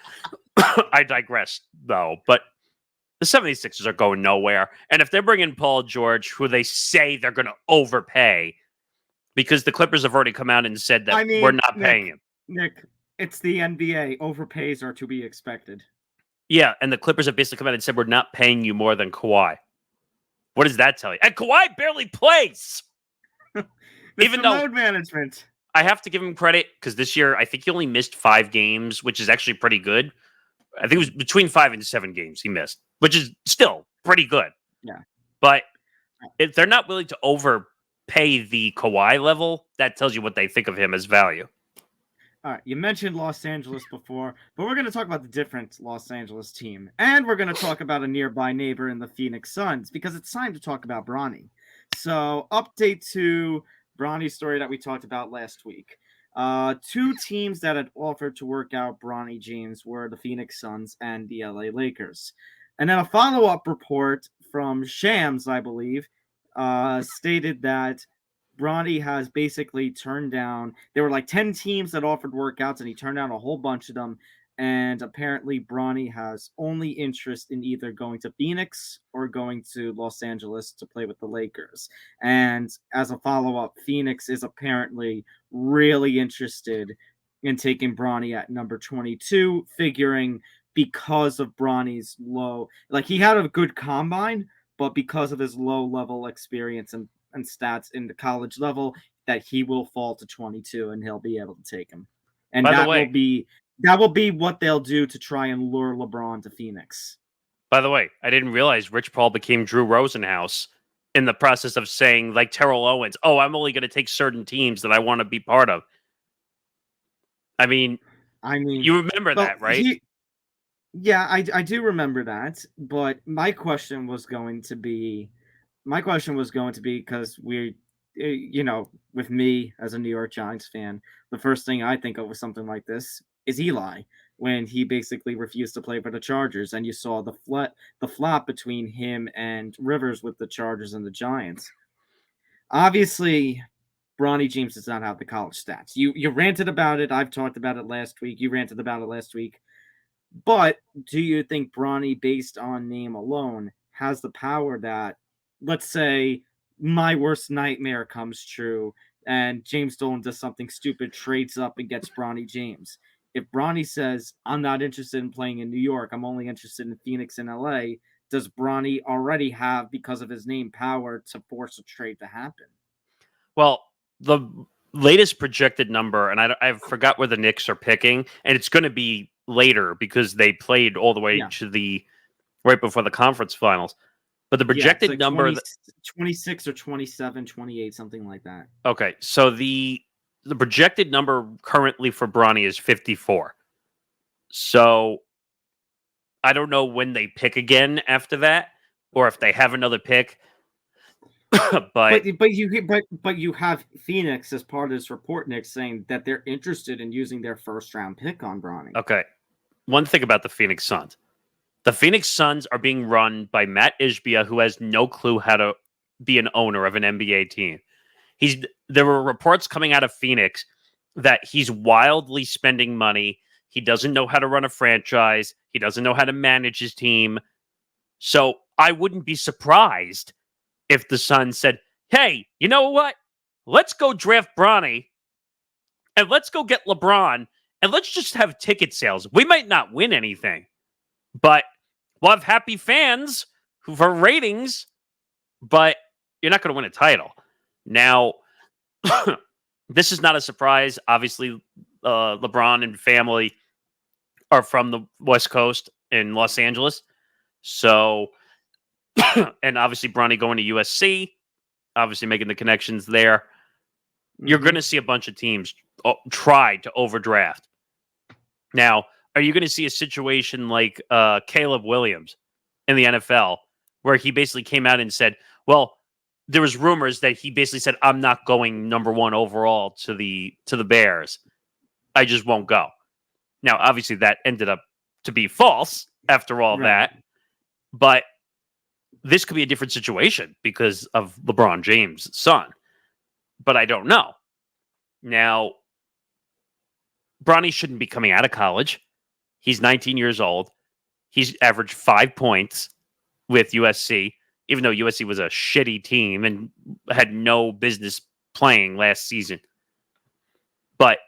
I digress, though. But the 76ers are going nowhere. And if they're bringing Paul George, who they say they're going to overpay, because the Clippers have already come out and said that we're not paying him. Nick, it's the NBA. Overpays are to be expected. Yeah, and the Clippers have basically come out and said we're not paying you more than Kawhi. What does that tell you? And Kawhi barely plays. Even though load management. I have to give him credit because this year I think he only missed 5 games, which is actually pretty good. I think it was between 5 and 7 games he missed, which is still pretty good. Yeah. But if they're not willing to overpay the Kawhi level, that tells you what they think of him as value. All right, you mentioned Los Angeles before, but we're going to talk about the different Los Angeles team. And we're going to talk about a nearby neighbor in the Phoenix Suns because it's time to talk about Bronny. So, update to Bronny's story that we talked about last week. 2 teams that had offered to work out Bronny James were the Phoenix Suns and the LA Lakers. And then a follow-up report from Shams, I believe, stated that Bronny has basically turned down. There were like 10 teams that offered workouts, and he turned down a whole bunch of them. And apparently, Bronny has only interest in either going to Phoenix or going to Los Angeles to play with the Lakers. And as a follow-up, Phoenix is apparently really interested in taking Bronny at number 22, figuring because of Bronny's low, like he had a good combine, but because of his low-level experience and stats in the college level, that he will fall to 22 and he'll be able to take him. And that will be what they'll do to try and lure LeBron to Phoenix. By the way, I didn't realize Rich Paul became Drew Rosenhaus in the process of saying, like Terrell Owens, oh, I'm only going to take certain teams that I want to be part of. I mean, you remember well, that, right? Yeah, I do remember that, but my question was going to be because with me as a New York Giants fan, the first thing I think of with something like this is Eli when he basically refused to play for the Chargers, and you saw the flop between him and Rivers with the Chargers and the Giants. Obviously, Bronny James does not have the college stats. You ranted about it. I've talked about it last week. You ranted about it last week. But do you think Bronny, based on name alone, has the power that, let's say, my worst nightmare comes true and James Dolan does something stupid, trades up and gets Bronny James? If Bronny says, I'm not interested in playing in New York, I'm only interested in Phoenix and LA, does Bronny already have, because of his name, power to force a trade to happen? Well, the latest projected number, and I forgot where the Knicks are picking, and it's going to be later because they played all the way to the right before the conference finals. But the projected like number 26 or 27, 28, something like that. Okay, so the projected number currently for Bronny is 54. So I don't know when they pick again after that, or if they have another pick. but you have Phoenix as part of this report, Nick, saying that they're interested in using their first round pick on Bronny. Okay, one thing about the Phoenix Suns. The Phoenix Suns are being run by Matt Ishbia, who has no clue how to be an owner of an NBA team. There were reports coming out of Phoenix that he's wildly spending money. He doesn't know how to run a franchise. He doesn't know how to manage his team. So I wouldn't be surprised if the Suns said, hey, you know what? Let's go draft Bronny and let's go get LeBron and let's just have ticket sales. We might not win anything, but we'll have happy fans for ratings, but you're not going to win a title. Now, this is not a surprise. Obviously, LeBron and family are from the West Coast in Los Angeles. So, and obviously Bronny going to USC, obviously making the connections there. You're going to see a bunch of teams try to overdraft. Now, are you going to see a situation like Caleb Williams in the NFL where he basically came out and said, well, there was rumors that he basically said, I'm not going number one overall to the Bears. I just won't go. Now, obviously, that ended up to be false after all that. But this could be a different situation because of LeBron James' son. But I don't know. Now, Bronny shouldn't be coming out of college. He's 19 years old. He's averaged 5 points with USC, even though USC was a shitty team and had no business playing last season. But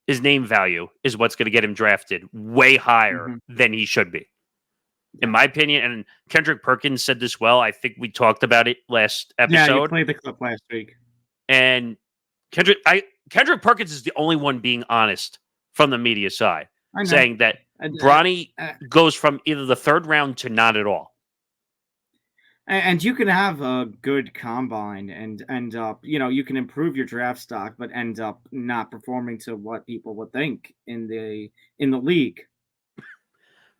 his name value is what's going to get him drafted way higher than he should be. In my opinion, and Kendrick Perkins said this well. I think we talked about it last episode. Yeah, you played the clip last week. And Kendrick Perkins is the only one being honest from the media side, saying that Bronny goes from either the third round to not at all. And you can have a good combine and end up, you can improve your draft stock, but end up not performing to what people would think in the league.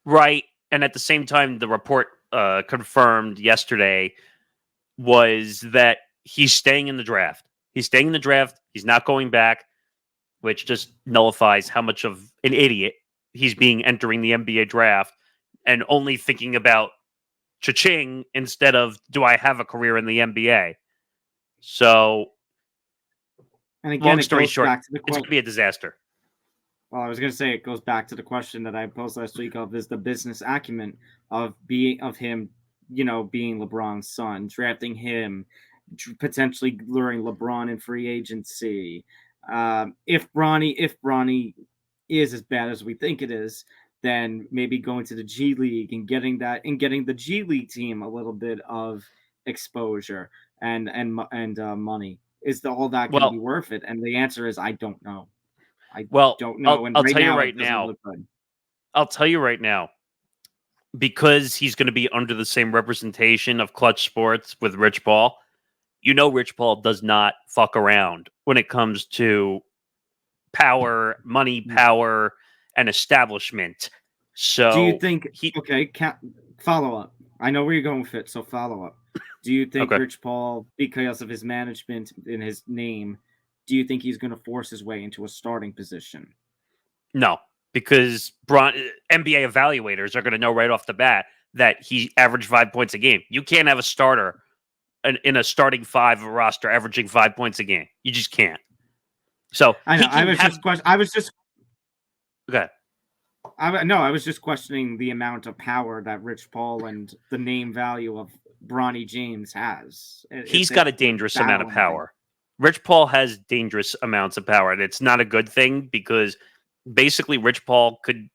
Right. And at the same time, the report confirmed yesterday was that he's staying in the draft. He's staying in the draft. He's not going back, which just nullifies how much of an idiot he's being entering the NBA draft and only thinking about cha-ching instead of, do I have a career in the NBA? So, and again, long story short, it's going to be a disaster. Well, I was going to say it goes back to the question that I posed last week of is the business acumen of him, being LeBron's son, drafting him, potentially luring LeBron in free agency. If Bronny is as bad as we think it is, then maybe going to the G League and getting the G League team a little bit of exposure and money. Is all that going to be worth it? And the answer is I don't know. I don't know. I'll tell you right now. I'll tell you right now. because he's going to be under the same representation of clutch sports with Rich Paul. Rich Paul does not fuck around when it comes to power, money, power, and establishment. So do you think follow up? I know where you're going with it, so follow up. Do you think Rich Paul, because of his management in his name, do you think he's going to force his way into a starting position? No, because NBA evaluators are going to know right off the bat that he averaged 5 points a game. You can't have a starter in a starting five roster averaging 5 points a game. You just can't. So I know. I was just questioning the amount of power that Rich Paul and the name value of Bronny James has. He's got a dangerous amount of power. Rich Paul has dangerous amounts of power, and it's not a good thing because basically Rich Paul could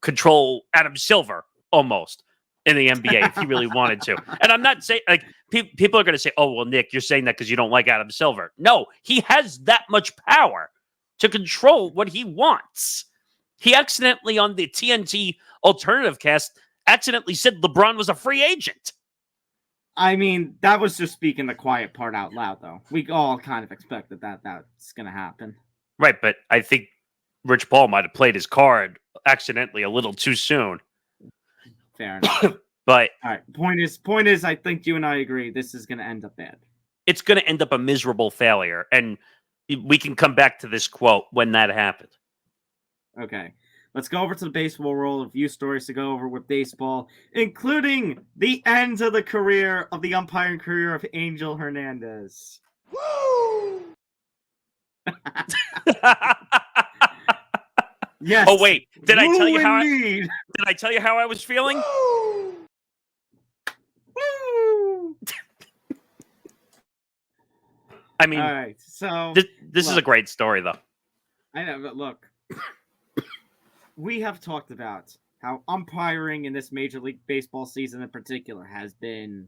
control Adam Silver almost in the NBA if he really wanted to. And I'm not saying, like, people are going to say, oh, well, Nick, you're saying that because you don't like Adam Silver. No, he has that much power to control what he wants. He accidentally, on the TNT alternative cast, accidentally said LeBron was a free agent. I mean, that was just speaking the quiet part out loud, though. We all kind of expected that that's going to happen. Right, but I think Rich Paul might have played his card accidentally a little too soon. Fair enough. But all right, point is, I think you and I agree this is going to end up bad. It's going to end up a miserable failure, and we can come back to this quote when that happened. Okay, let's go over to the baseball world. A few stories to go over with baseball, including the end of the umpiring career of Angel Hernandez. Woo! Yes. Oh wait, did I tell you how I was feeling? Woo! Woo! I mean, all right. So this is a great story, though. I know, but look, we have talked about how umpiring in this Major League Baseball season in particular has been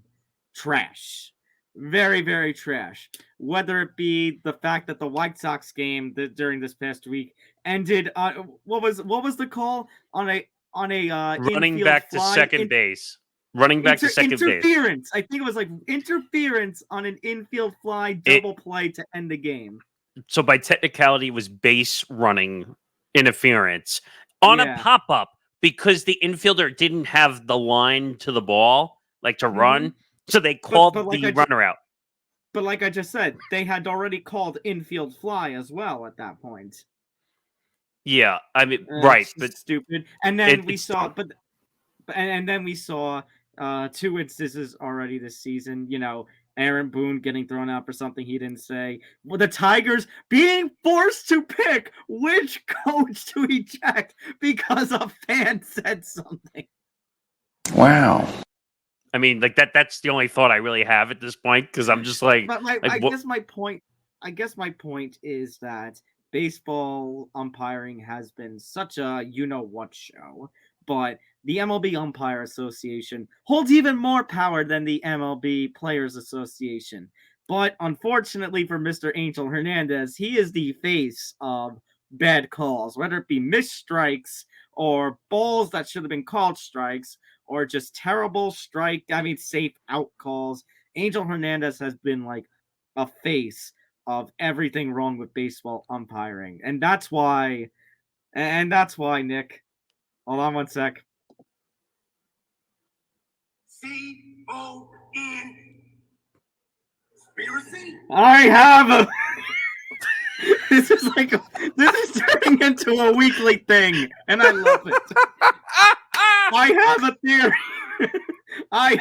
trash. Very, very trash. Whether it be the fact that the White Sox game during this past week ended on what was the call on a running back to second base. Running back to second interference. I think it was like interference on an infield fly double play to end the game. So by technicality, it was base running interference on a pop up because the infielder didn't have the line to the ball, like to run. So they called the runner out. But like I just said, they had already called infield fly as well at that point. Yeah, I mean, right, but stupid. And then we saw, then we saw 2 instances already this season. You know, Aaron Boone getting thrown out for something he didn't say. Well, the Tigers being forced to pick which coach to eject because a fan said something. Wow. I mean, like that's the only thought I really have at this point because I'm just like. But I guess my point is that baseball umpiring has been such a you-know-what show, but the MLB Umpire Association holds even more power than the MLB Players Association. But unfortunately for Mr. Angel Hernandez, he is the face of bad calls, whether it be missed strikes or balls that should have been called strikes, or just terrible safe out calls. Angel Hernandez has been like a face of everything wrong with baseball umpiring. And that's why, Nick, hold on one sec. C-O-N. Conspiracy? I have a... This is turning into a weekly thing, and I love it. I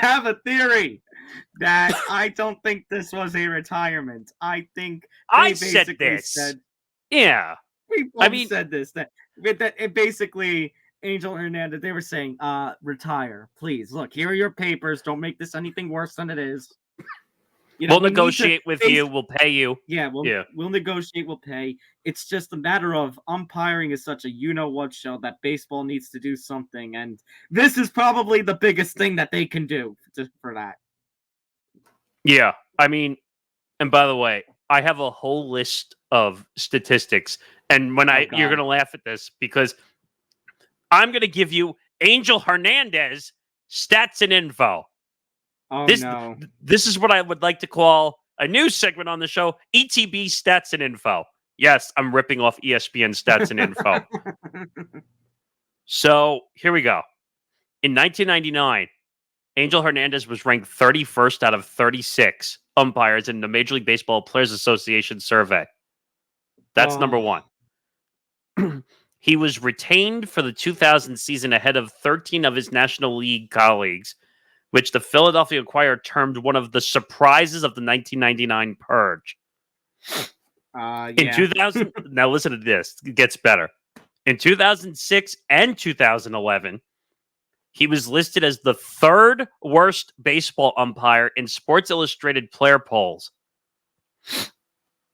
have a theory that I don't think this was a retirement. I think I said this. Yeah. We both said this. That it basically Angel Hernandez, they were saying, retire, please. Look, here are your papers. Don't make this anything worse than it is. You know, we'll negotiate with you. We'll pay you. Yeah, we'll negotiate. We'll pay. It's just a matter of umpiring is such a you-know-what show that baseball needs to do something, and this is probably the biggest thing that they can do just for that. Yeah, I mean, and by the way, I have a whole list of statistics, and when you're going to laugh at this because I'm going to give you Angel Hernandez Stats and info. Oh, This no. this is what I would like to call a new segment on the show, ETB Stats and Info. Yes, I'm ripping off ESPN Stats and Info. So here we go. In 1999, Angel Hernandez was ranked 31st out of 36 umpires in the Major League Baseball Players Association survey. That's number one. He was retained for the 2000 season ahead of 13 of his National League colleagues, which the Philadelphia Inquirer termed one of the surprises of the 1999 purge. Yeah. In 2000, now listen to this, it gets better. In 2006 and 2011, he was listed as the third worst baseball umpire in Sports Illustrated player polls.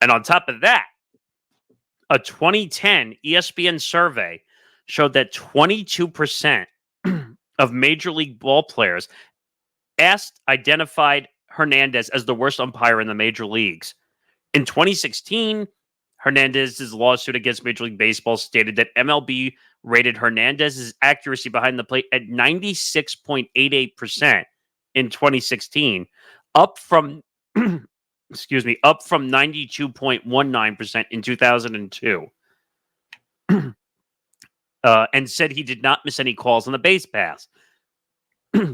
And on top of that, a 2010 ESPN survey showed that 22% of Major League ball players identified Hernandez as the worst umpire in the major leagues. In 2016, Hernandez's lawsuit against Major League Baseball stated that MLB rated Hernandez's accuracy behind the plate at 96.88% in 2016, up from 92.19% in 2002. And said he did not miss any calls on the base pass.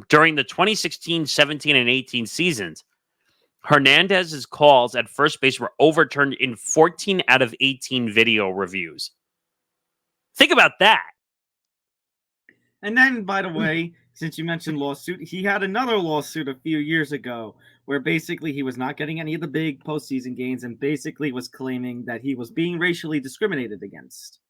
During the 2016, 17, and 18 seasons, Hernandez's calls at first base were overturned in 14 out of 18 video reviews. Think about that. And then, by the way, since you mentioned lawsuit, he had another lawsuit a few years ago where basically he was not getting any of the big postseason games and basically was claiming that he was being racially discriminated against.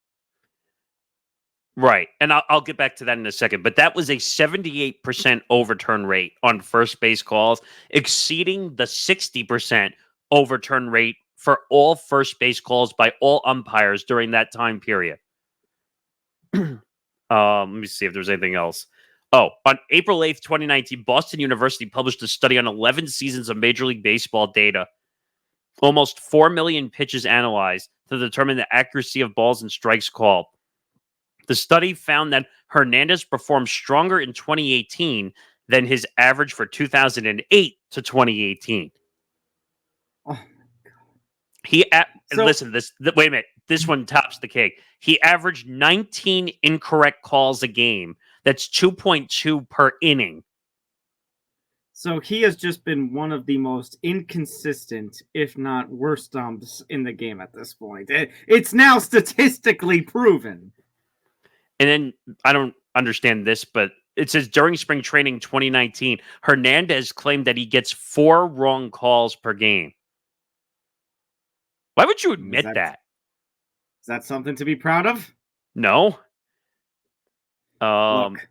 Right. And I'll get back to that in a second. But that was a 78% overturn rate on first base calls, exceeding the 60% overturn rate for all first base calls by all umpires during that time period. Let me see if there's anything else. Oh, on April 8th, 2019, Boston University published a study on 11 seasons of Major League Baseball data. Almost 4 million pitches analyzed to determine the accuracy of balls and strikes called. The study found that Hernandez performed stronger in 2018 than his average for 2008 to 2018. Oh, listen, wait a minute. This one tops the cake. He averaged 19 incorrect calls a game. That's 2.2 per inning. So he has just been one of the most inconsistent, if not worst umps in the game at this point. It's now statistically proven. And then I don't understand this, but it says during spring training 2019, Hernandez claimed that he gets 4 wrong calls per game. Why would you admit that? Is that something to be proud of? No. Look,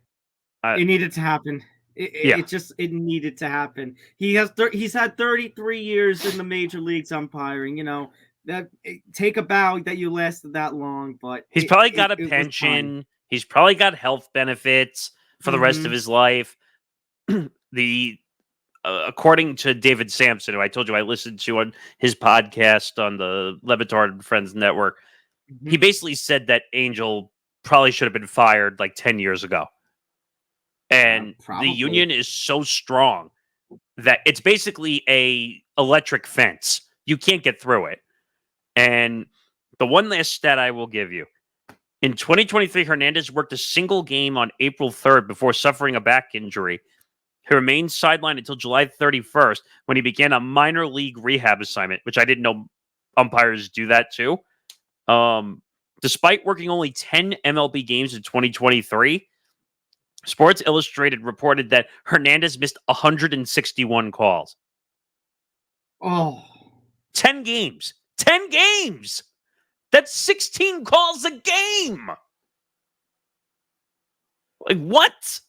it needed to happen. It needed to happen. He's had 33 years in the major leagues umpiring. You know take a bow that you lasted that long, but he's probably got a pension. He's probably got health benefits for the rest of his life. According to David Sampson, who I told you I listened to on his podcast on the Levitard and Friends Network, he basically said that Angel probably should have been fired like 10 years ago. And the union is so strong that it's basically a electric fence. You can't get through it. And the one last stat I will give you. In 2023, Hernandez worked a single game on April 3rd before suffering a back injury. He remained sidelined until July 31st when he began a minor league rehab assignment, which I didn't know umpires do that too. Despite working only 10 MLB games in 2023, Sports Illustrated reported that Hernandez missed 161 calls. Oh. 10 games. 10 games! That's 16 calls a game! Like, what?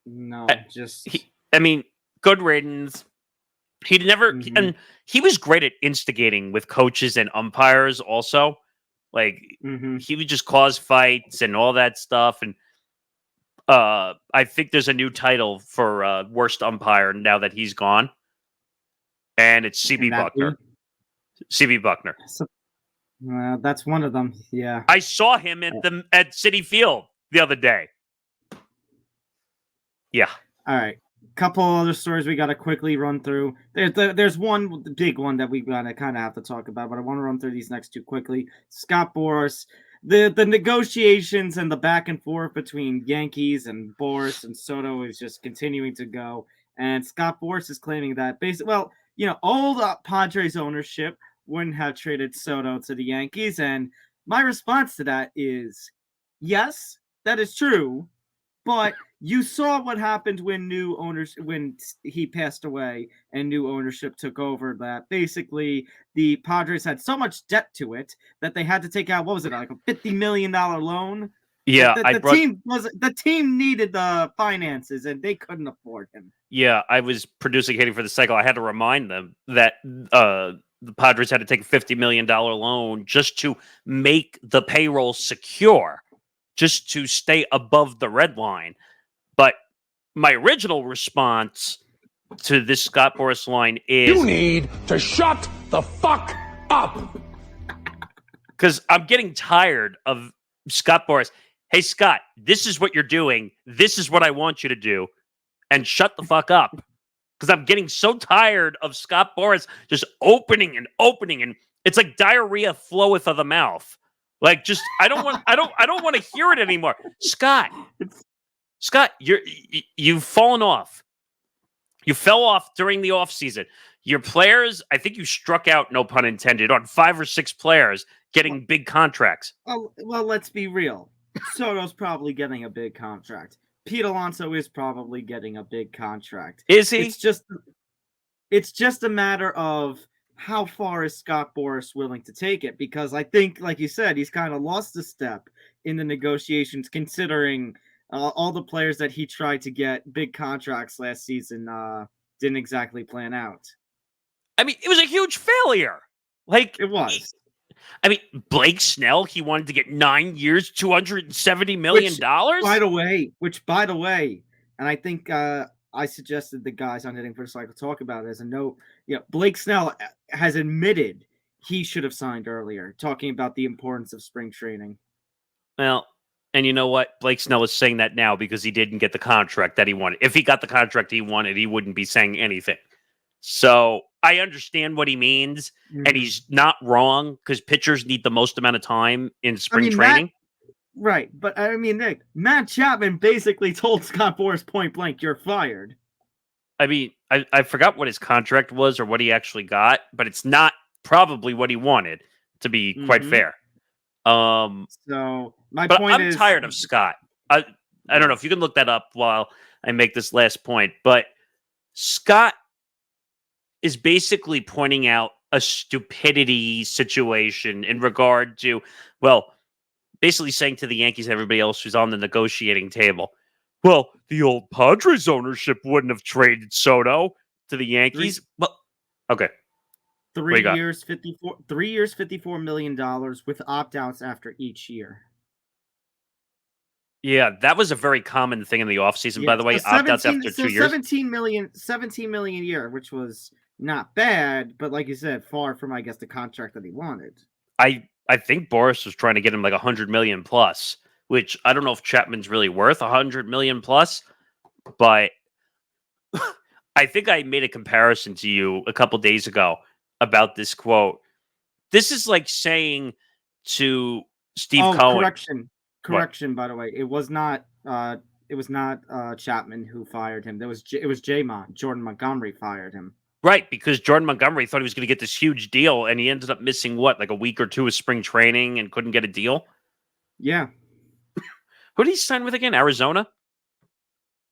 No, good riddance. He never, and he was great at instigating with coaches and umpires also. Like, he would just cause fights and all that stuff. And I think there's a new title for worst umpire now that he's gone. And it's CB Buckner. CB Buckner. That's one of them. Yeah. I saw him at Citi Field the other day. Yeah. All right. Couple other stories we got to quickly run through. There's one big one that we gotta kind of have to talk about, but I want to run through these next two quickly. Scott Boras, the negotiations and the back and forth between Yankees and Boras and Soto is just continuing to go. And Scott Boras is claiming that basically, well, all the Padres ownership wouldn't have traded Soto to the Yankees. And my response to that is, yes, that is true, but you saw what happened when when he passed away and new ownership took over. That basically the Padres had so much debt to it that they had to take out, what was it, like a $50 million loan? Yeah, The team needed the finances and they couldn't afford him. Yeah, I was producing Hitting for the Cycle. I had to remind them that the Padres had to take a $50 million loan just to make the payroll secure, just to stay above the red line. But my original response to this Scott Boras line is... You need to shut the fuck up! Because I'm getting tired of Scott Boras. Hey, Scott, this is what you're doing. This is what I want you to do. And shut the fuck up. Because I'm getting so tired of Scott Boras just opening. And it's like diarrhea floweth of the mouth. Like, just I don't want to hear it anymore. Scott, you've fallen off. You fell off during the offseason. Your players, I think you struck out, no pun intended, on 5 or 6 players getting big contracts. Oh, well, let's be real. Soto's probably getting a big contract. Pete Alonso is probably getting a big contract. Is he? It's just a matter of how far is Scott Boras willing to take it? Because I think, like you said, he's kind of lost a step in the negotiations, considering all the players that he tried to get big contracts last season didn't exactly plan out. I mean, it was a huge failure. Like, it was. Blake Snell, he wanted to get 9 years, $270 million. By the way, and I think I suggested the guys on Hitting for the Cycle talk about it as a note. Blake Snell has admitted he should have signed earlier, talking about the importance of spring training. Well, and you know what? Blake Snell is saying that now because he didn't get the contract that he wanted. If he got the contract he wanted, he wouldn't be saying anything. So I understand what he means, and he's not wrong because pitchers need the most amount of time in spring training. Right, but Nick, Matt Chapman basically told Scott Boras point blank, "You're fired." I forgot what his contract was or what he actually got, but it's not probably what he wanted, to be quite fair. So my point is, I'm tired of Scott. I don't know if you can look that up while I make this last point, but Scott is basically pointing out a stupidity situation in regard to, well, basically saying to the Yankees and everybody else who's on the negotiating table, well, the old Padres ownership wouldn't have traded Soto to the Yankees. Well, okay. 3 years, $54 million with opt-outs after each year. Yeah, that was a very common thing in the offseason, by the way. Opt-outs after 2 years. 17 million a year, which was not bad, but like you said, far from, I guess, the contract that he wanted. I think Boras was trying to get him like $100 million plus, which I don't know if Chapman's really worth $100 million plus, but I think I made a comparison to you a couple days ago about this quote. This is like saying to Steve Cohen. Correction. By the way, it was not Chapman who fired him. It was J-Mon. Jordan Montgomery fired him. Right, because Jordan Montgomery thought he was going to get this huge deal, and he ended up missing, like a week or two of spring training and couldn't get a deal? Yeah. Who did he sign with again? Arizona?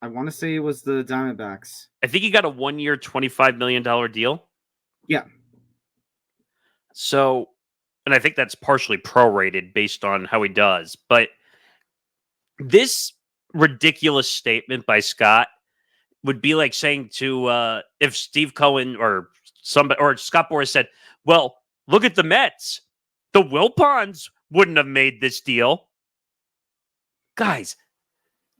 I want to say it was the Diamondbacks. I think he got a 1-year, $25 million deal. Yeah. So, and I think that's partially prorated based on how he does. But this ridiculous statement by Scott would be like saying to if Steve Cohen or Scott Boras said, well, look at the Mets. The Wilpons wouldn't have made this deal. Guys,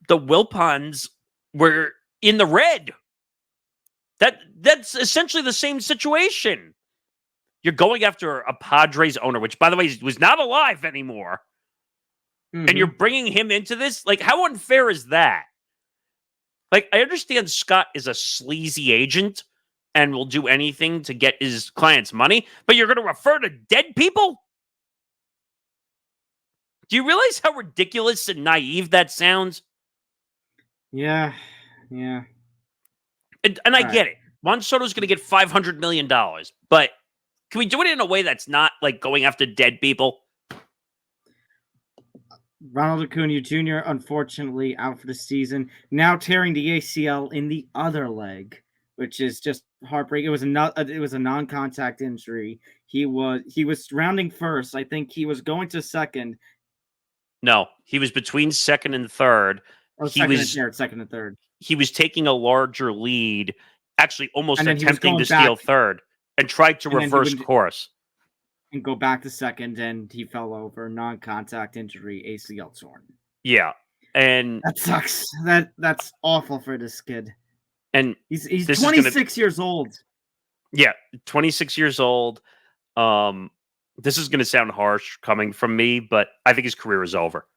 the Wilpons were in the red. That's essentially the same situation. You're going after a Padres owner, which, by the way, was not alive anymore. And you're bringing him into this? Like, how unfair is that? Like, I understand Scott is a sleazy agent and will do anything to get his clients' money, but you're going to refer to dead people? Do you realize how ridiculous and naive that sounds? Yeah. And I get it. Juan Soto's going to get $500 million, but can we do it in a way that's not like going after dead people? Ronald Acuna Jr. unfortunately out for the season. Now tearing the ACL in the other leg, which is just heartbreaking. It was a non-contact injury. He was rounding first. I think he was going to second. No, he was between second and third. Or He second was and third, second and third. He was taking a larger lead, actually almost And then he was attempting going to steal back. third, and tried to And then he reverse would- course. And go back to second, and he fell over. Non-contact injury, ACL torn. Yeah, and That sucks. That's awful for this kid. and He's this is 26 years old. yeah, 26 years old. This is going to sound harsh coming from me, but I think his career is over.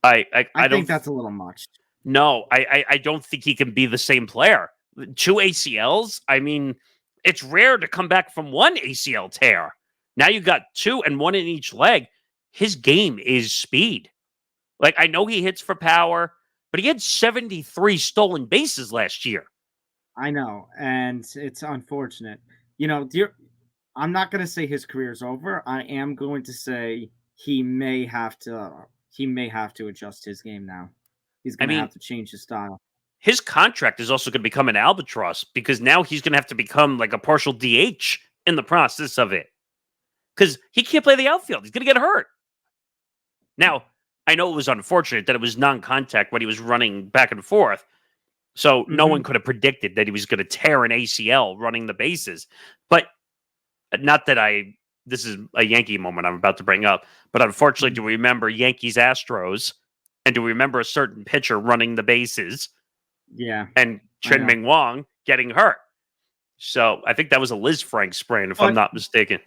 I I don't think that's a little much. No, I don't think he can be the same player. 2 ACLs. I mean, it's rare to come back from 1 ACL tear. Now you got 2 and 1 in each leg. His game is speed. Like, I know he hits for power, but he had 73 stolen bases last year. I know, and it's unfortunate. I'm not going to say his career's over. I am going to say he may have to adjust his game now. He's going to have to change his style. His contract is also going to become an albatross because now he's going to have to become like a partial DH in the process of it. Because he can't play the outfield. He's going to get hurt. Now, I know it was unfortunate that it was non-contact when he was running back and forth. So no one could have predicted that he was going to tear an ACL running the bases. But not that this is a Yankee moment I'm about to bring up. But unfortunately, do we remember Yankees Astros? And do we remember a certain pitcher running the bases? Yeah. And Chen-Ming Wang getting hurt. So I think that was a Liz Frank sprain, if I'm not mistaken.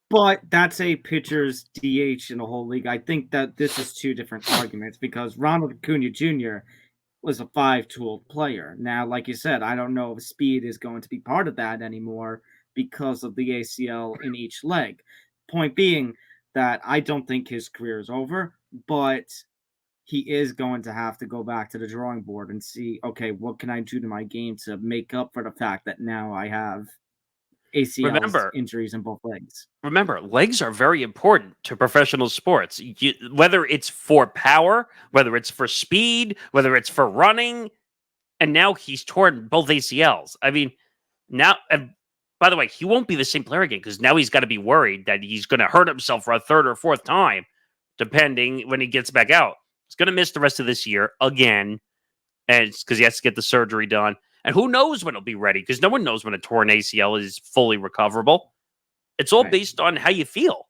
But that's a pitcher's DH in the whole league. I think that this is 2 different arguments because Ronald Acuna Jr. was a 5-tool player. Now, like you said, I don't know if speed is going to be part of that anymore because of the ACL in each leg. Point being that I don't think his career is over, but he is going to have to go back to the drawing board and see, okay, what can I do to my game to make up for the fact that now I have ACL injuries in both legs. Remember, legs are very important to professional sports. Whether it's for power, whether it's for speed, whether it's for running, and now he's torn both ACLs. I mean, now, by the way, he won't be the same player again because now he's got to be worried that he's going to hurt himself for a 3rd or 4th time, depending when he gets back out. He's going to miss the rest of this year again, and it's because he has to get the surgery done. And who knows when he'll be ready? Because no one knows when a torn ACL is fully recoverable. It's all based on how you feel.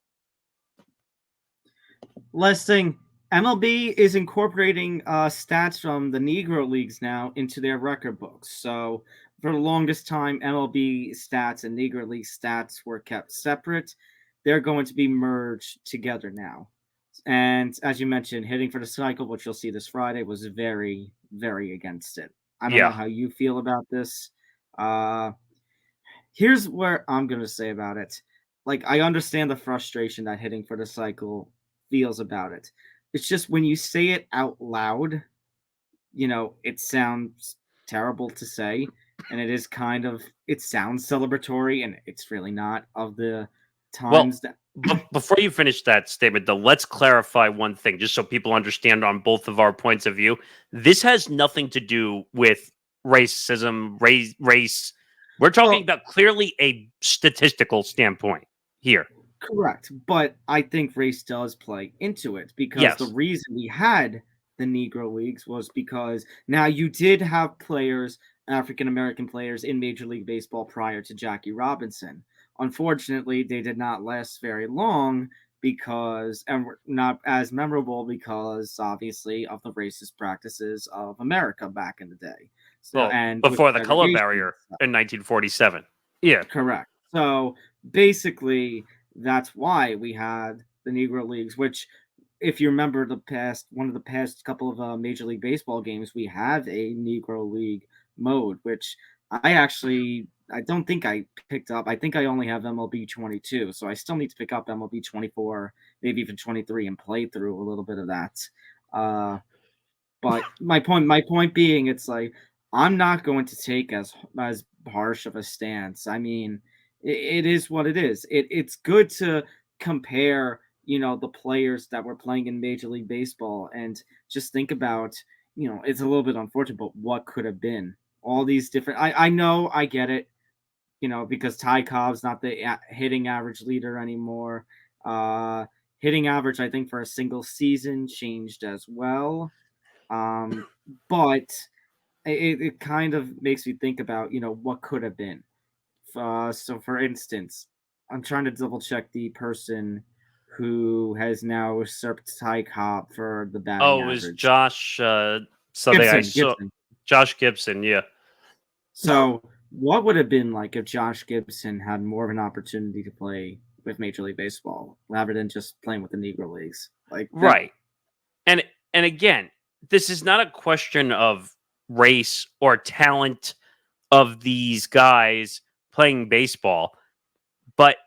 Last thing, MLB is incorporating stats from the Negro Leagues now into their record books. So for the longest time, MLB stats and Negro League stats were kept separate. They're going to be merged together now. And as you mentioned, hitting for the cycle, which you'll see this Friday, was very, very against it. I don't know how you feel about this. Here's where I'm going to say about it. Like, I understand the frustration that hitting for the cycle feels about it. It's just when you say it out loud, it sounds terrible to say. And it sounds celebratory, and it's really not of the times that. Before you finish that statement, though, let's clarify one thing, just so people understand on both of our points of view. This has nothing to do with racism, race. We're talking about clearly a statistical standpoint here. Correct. But I think race does play into it because the reason we had the Negro Leagues was because now you did have players, African-American players in Major League Baseball prior to Jackie Robinson. Unfortunately, they did not last very long and were not as memorable because, obviously, of the racist practices of America back in the day. And before the color barrier in 1947. Yeah. Correct. So, basically, that's why we had the Negro Leagues, which if you remember one of the past couple of Major League Baseball games, we have a Negro League mode, which I don't think I picked up. I think I only have MLB 22, so I still need to pick up MLB 24, maybe even 23, and play through a little bit of that. But my point being, it's like I'm not going to take as harsh of a stance. I mean, it is what it is. It's good to compare, the players that were playing in Major League Baseball and just think about, it's a little bit unfortunate, but what could have been. All these different. I know, I get it. Because Ty Cobb's not the hitting average leader anymore. Hitting average, I think, for a single season changed as well. But it kind of makes me think about, what could have been. So, for instance, I'm trying to double check the person who has now usurped Ty Cobb for the batting Oh, it average. was Josh something I saw. Gibson. Josh Gibson, yeah. So, what would have been like if Josh Gibson had more of an opportunity to play with Major League Baseball rather than just playing with the Negro Leagues? Right. And again, this is not a question of race or talent of these guys playing baseball, but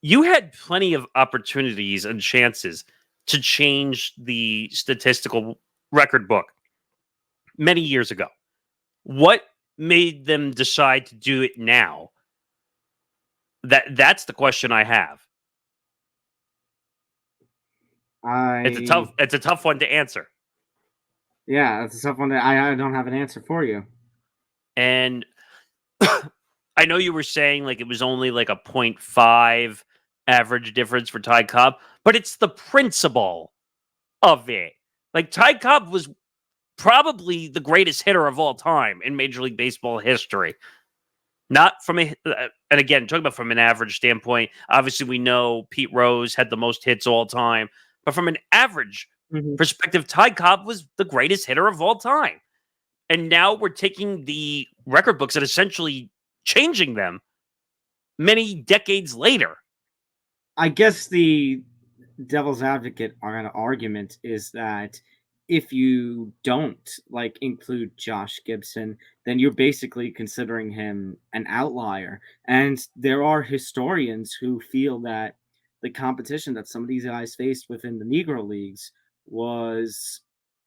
you had plenty of opportunities and chances to change the statistical record book many years ago. What made them decide to do it now? That's the question I have. It's a tough one to answer. Yeah, that's a tough one. I don't have an answer for you. And I know you were saying like it was only like a 0.5 average difference for Ty Cobb, but it's the principle of it. Like Ty Cobb was probably the greatest hitter of all time in Major League Baseball history. Not from and again, talking about from an average standpoint, obviously we know Pete Rose had the most hits all time, but from an average perspective, Ty Cobb was the greatest hitter of all time. And now we're taking the record books and essentially changing them many decades later. I guess the devil's advocate argument is that if you don't include Josh Gibson, then you're basically considering him an outlier. And there are historians who feel that the competition that some of these guys faced within the Negro Leagues was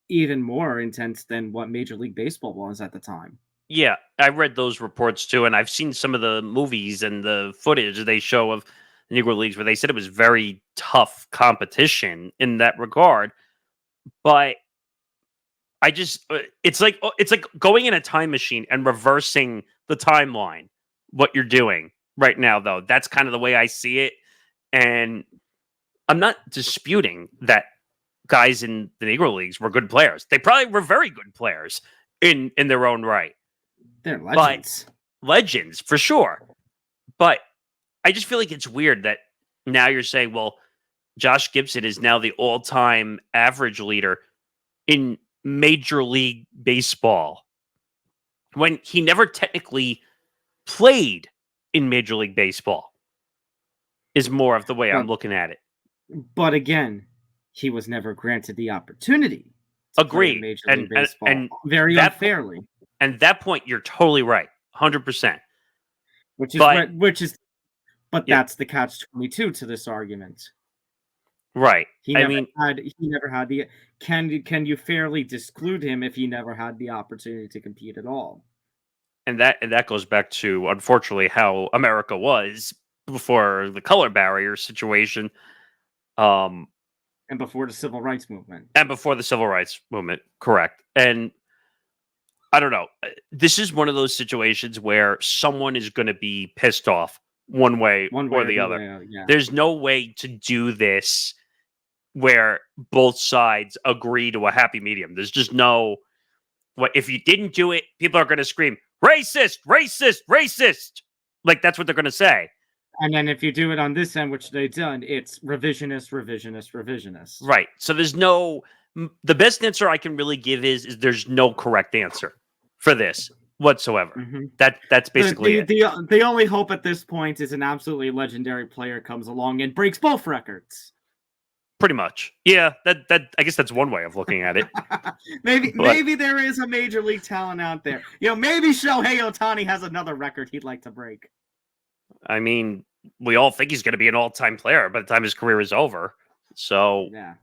even more intense than what Major League Baseball was at the time. Yeah, I read those reports too, and I've seen some of the movies and the footage they show of Negro Leagues where they said it was very tough competition in that regard. But I just it's like going in a time machine and reversing the timeline. What you're doing right now, though, that's kind of the way I see it, and I'm not disputing that guys in the Negro Leagues were good players. They probably were very good players in their own right. They're legends. Legends, for sure. But I just feel like it's weird that now you're saying, well, Josh Gibson is now the all-time average leader in Major League Baseball when he never technically played in Major League Baseball is more of the way I'm looking at it. But again, he was never granted the opportunity to Agree. play in Major League Baseball and very unfairly. And that point, you're totally right, 100%. That's the catch-22 to this argument. Right. He never had the. Can you fairly disclude him if he never had the opportunity to compete at all? And that goes back to, unfortunately, how America was before the color barrier situation. And before the civil rights movement. Correct. And I don't know. This is one of those situations where someone is going to be pissed off one way or the other. Yeah. There's no way to do this where both sides agree to a happy medium. There's just no... If you didn't do it, people are going to scream, racist, racist, racist. Like, that's what they're going to say. And then if you do it on this end, which they've done, it's revisionist, revisionist, revisionist. Right. So there's no... The best answer I can really give is there's no correct answer for this whatsoever. Mm-hmm. That's basically it. The only hope at this point is an absolutely legendary player comes along and breaks both records. Pretty much. Yeah, that I guess that's one way of looking at it. maybe there is a major league talent out there. Maybe Shohei Ohtani has another record he'd like to break. I mean, we all think he's going to be an all-time player by the time his career is over. So, yeah.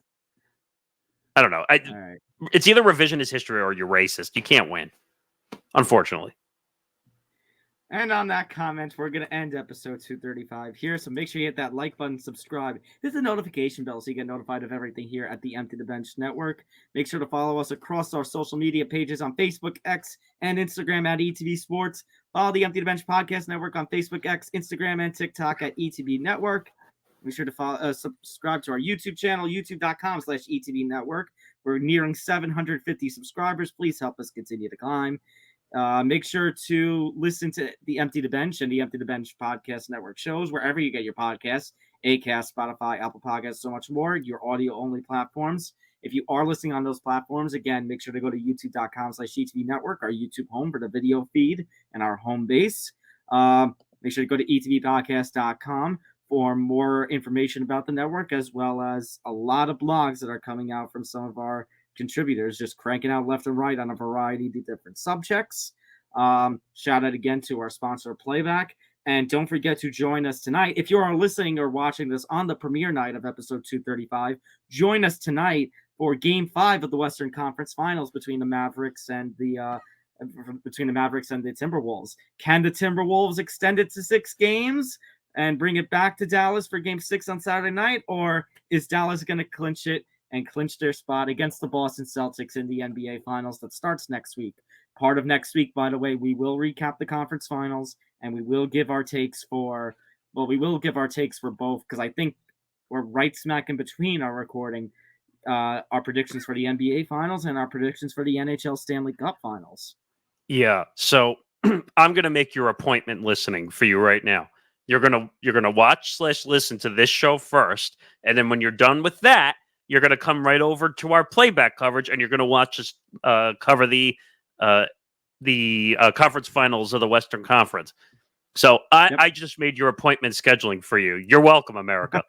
I don't know. All right. It's either revisionist history or you're racist. You can't win, unfortunately. And on that comment, we're going to end episode 235 here. So make sure you hit that like button, subscribe, hit the notification bell so you get notified of everything here at the Empty the Bench Network. Make sure to follow us across our social media pages on Facebook, X, and Instagram at ETB Sports. Follow the Empty the Bench Podcast Network on Facebook, X, Instagram, and TikTok at ETB Network. Make sure to subscribe to our YouTube channel, youtube.com/ETB Network. We're nearing 750 subscribers. Please help us continue to climb. Make sure to listen to the Empty the Bench and the Empty the Bench Podcast Network shows wherever you get your podcasts, Acast, Spotify, Apple Podcasts, so much more, your audio-only platforms. If you are listening on those platforms, again, make sure to go to youtube.com/ETB Network, our YouTube home for the video feed and our home base. Make sure to go to etbpodcast.com for more information about the network, as well as a lot of blogs that are coming out from some of our contributors, just cranking out left and right on a variety of different subjects. Shout out again to our sponsor, Playback. And don't forget to join us tonight. If you are listening or watching this on the premiere night of episode 235, join us tonight for Game 5 of the Western Conference Finals between the Mavericks and the Timberwolves. Can the Timberwolves extend it to 6 games and bring it back to Dallas for Game 6 on Saturday night? Or is Dallas going to clinch it and clinch their spot against the Boston Celtics in the NBA Finals that starts next week? Part of next week, by the way, we will recap the conference finals, and we will give our takes for both, because I think we're right smack in between our recording, our predictions for the NBA Finals and our predictions for the NHL Stanley Cup Finals. Yeah, so I'm going to make your appointment listening for you right now. You're gonna watch/listen to this show first, and then when you're done with that, you're going to come right over to our playback coverage, and you're going to watch us cover the conference finals of the Western Conference. So I just made your appointment scheduling for you. You're welcome, America.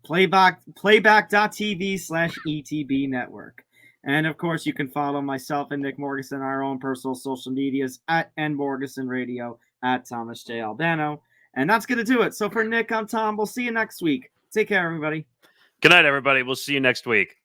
Playback.tv/ETB Network. And of course, you can follow myself and Nick Morgasen on our own personal social medias at NMorgasen Radio, at Thomas J. Albano. And that's going to do it. So for Nick, I'm Tom. We'll see you next week. Take care, everybody. Good night, everybody. We'll see you next week.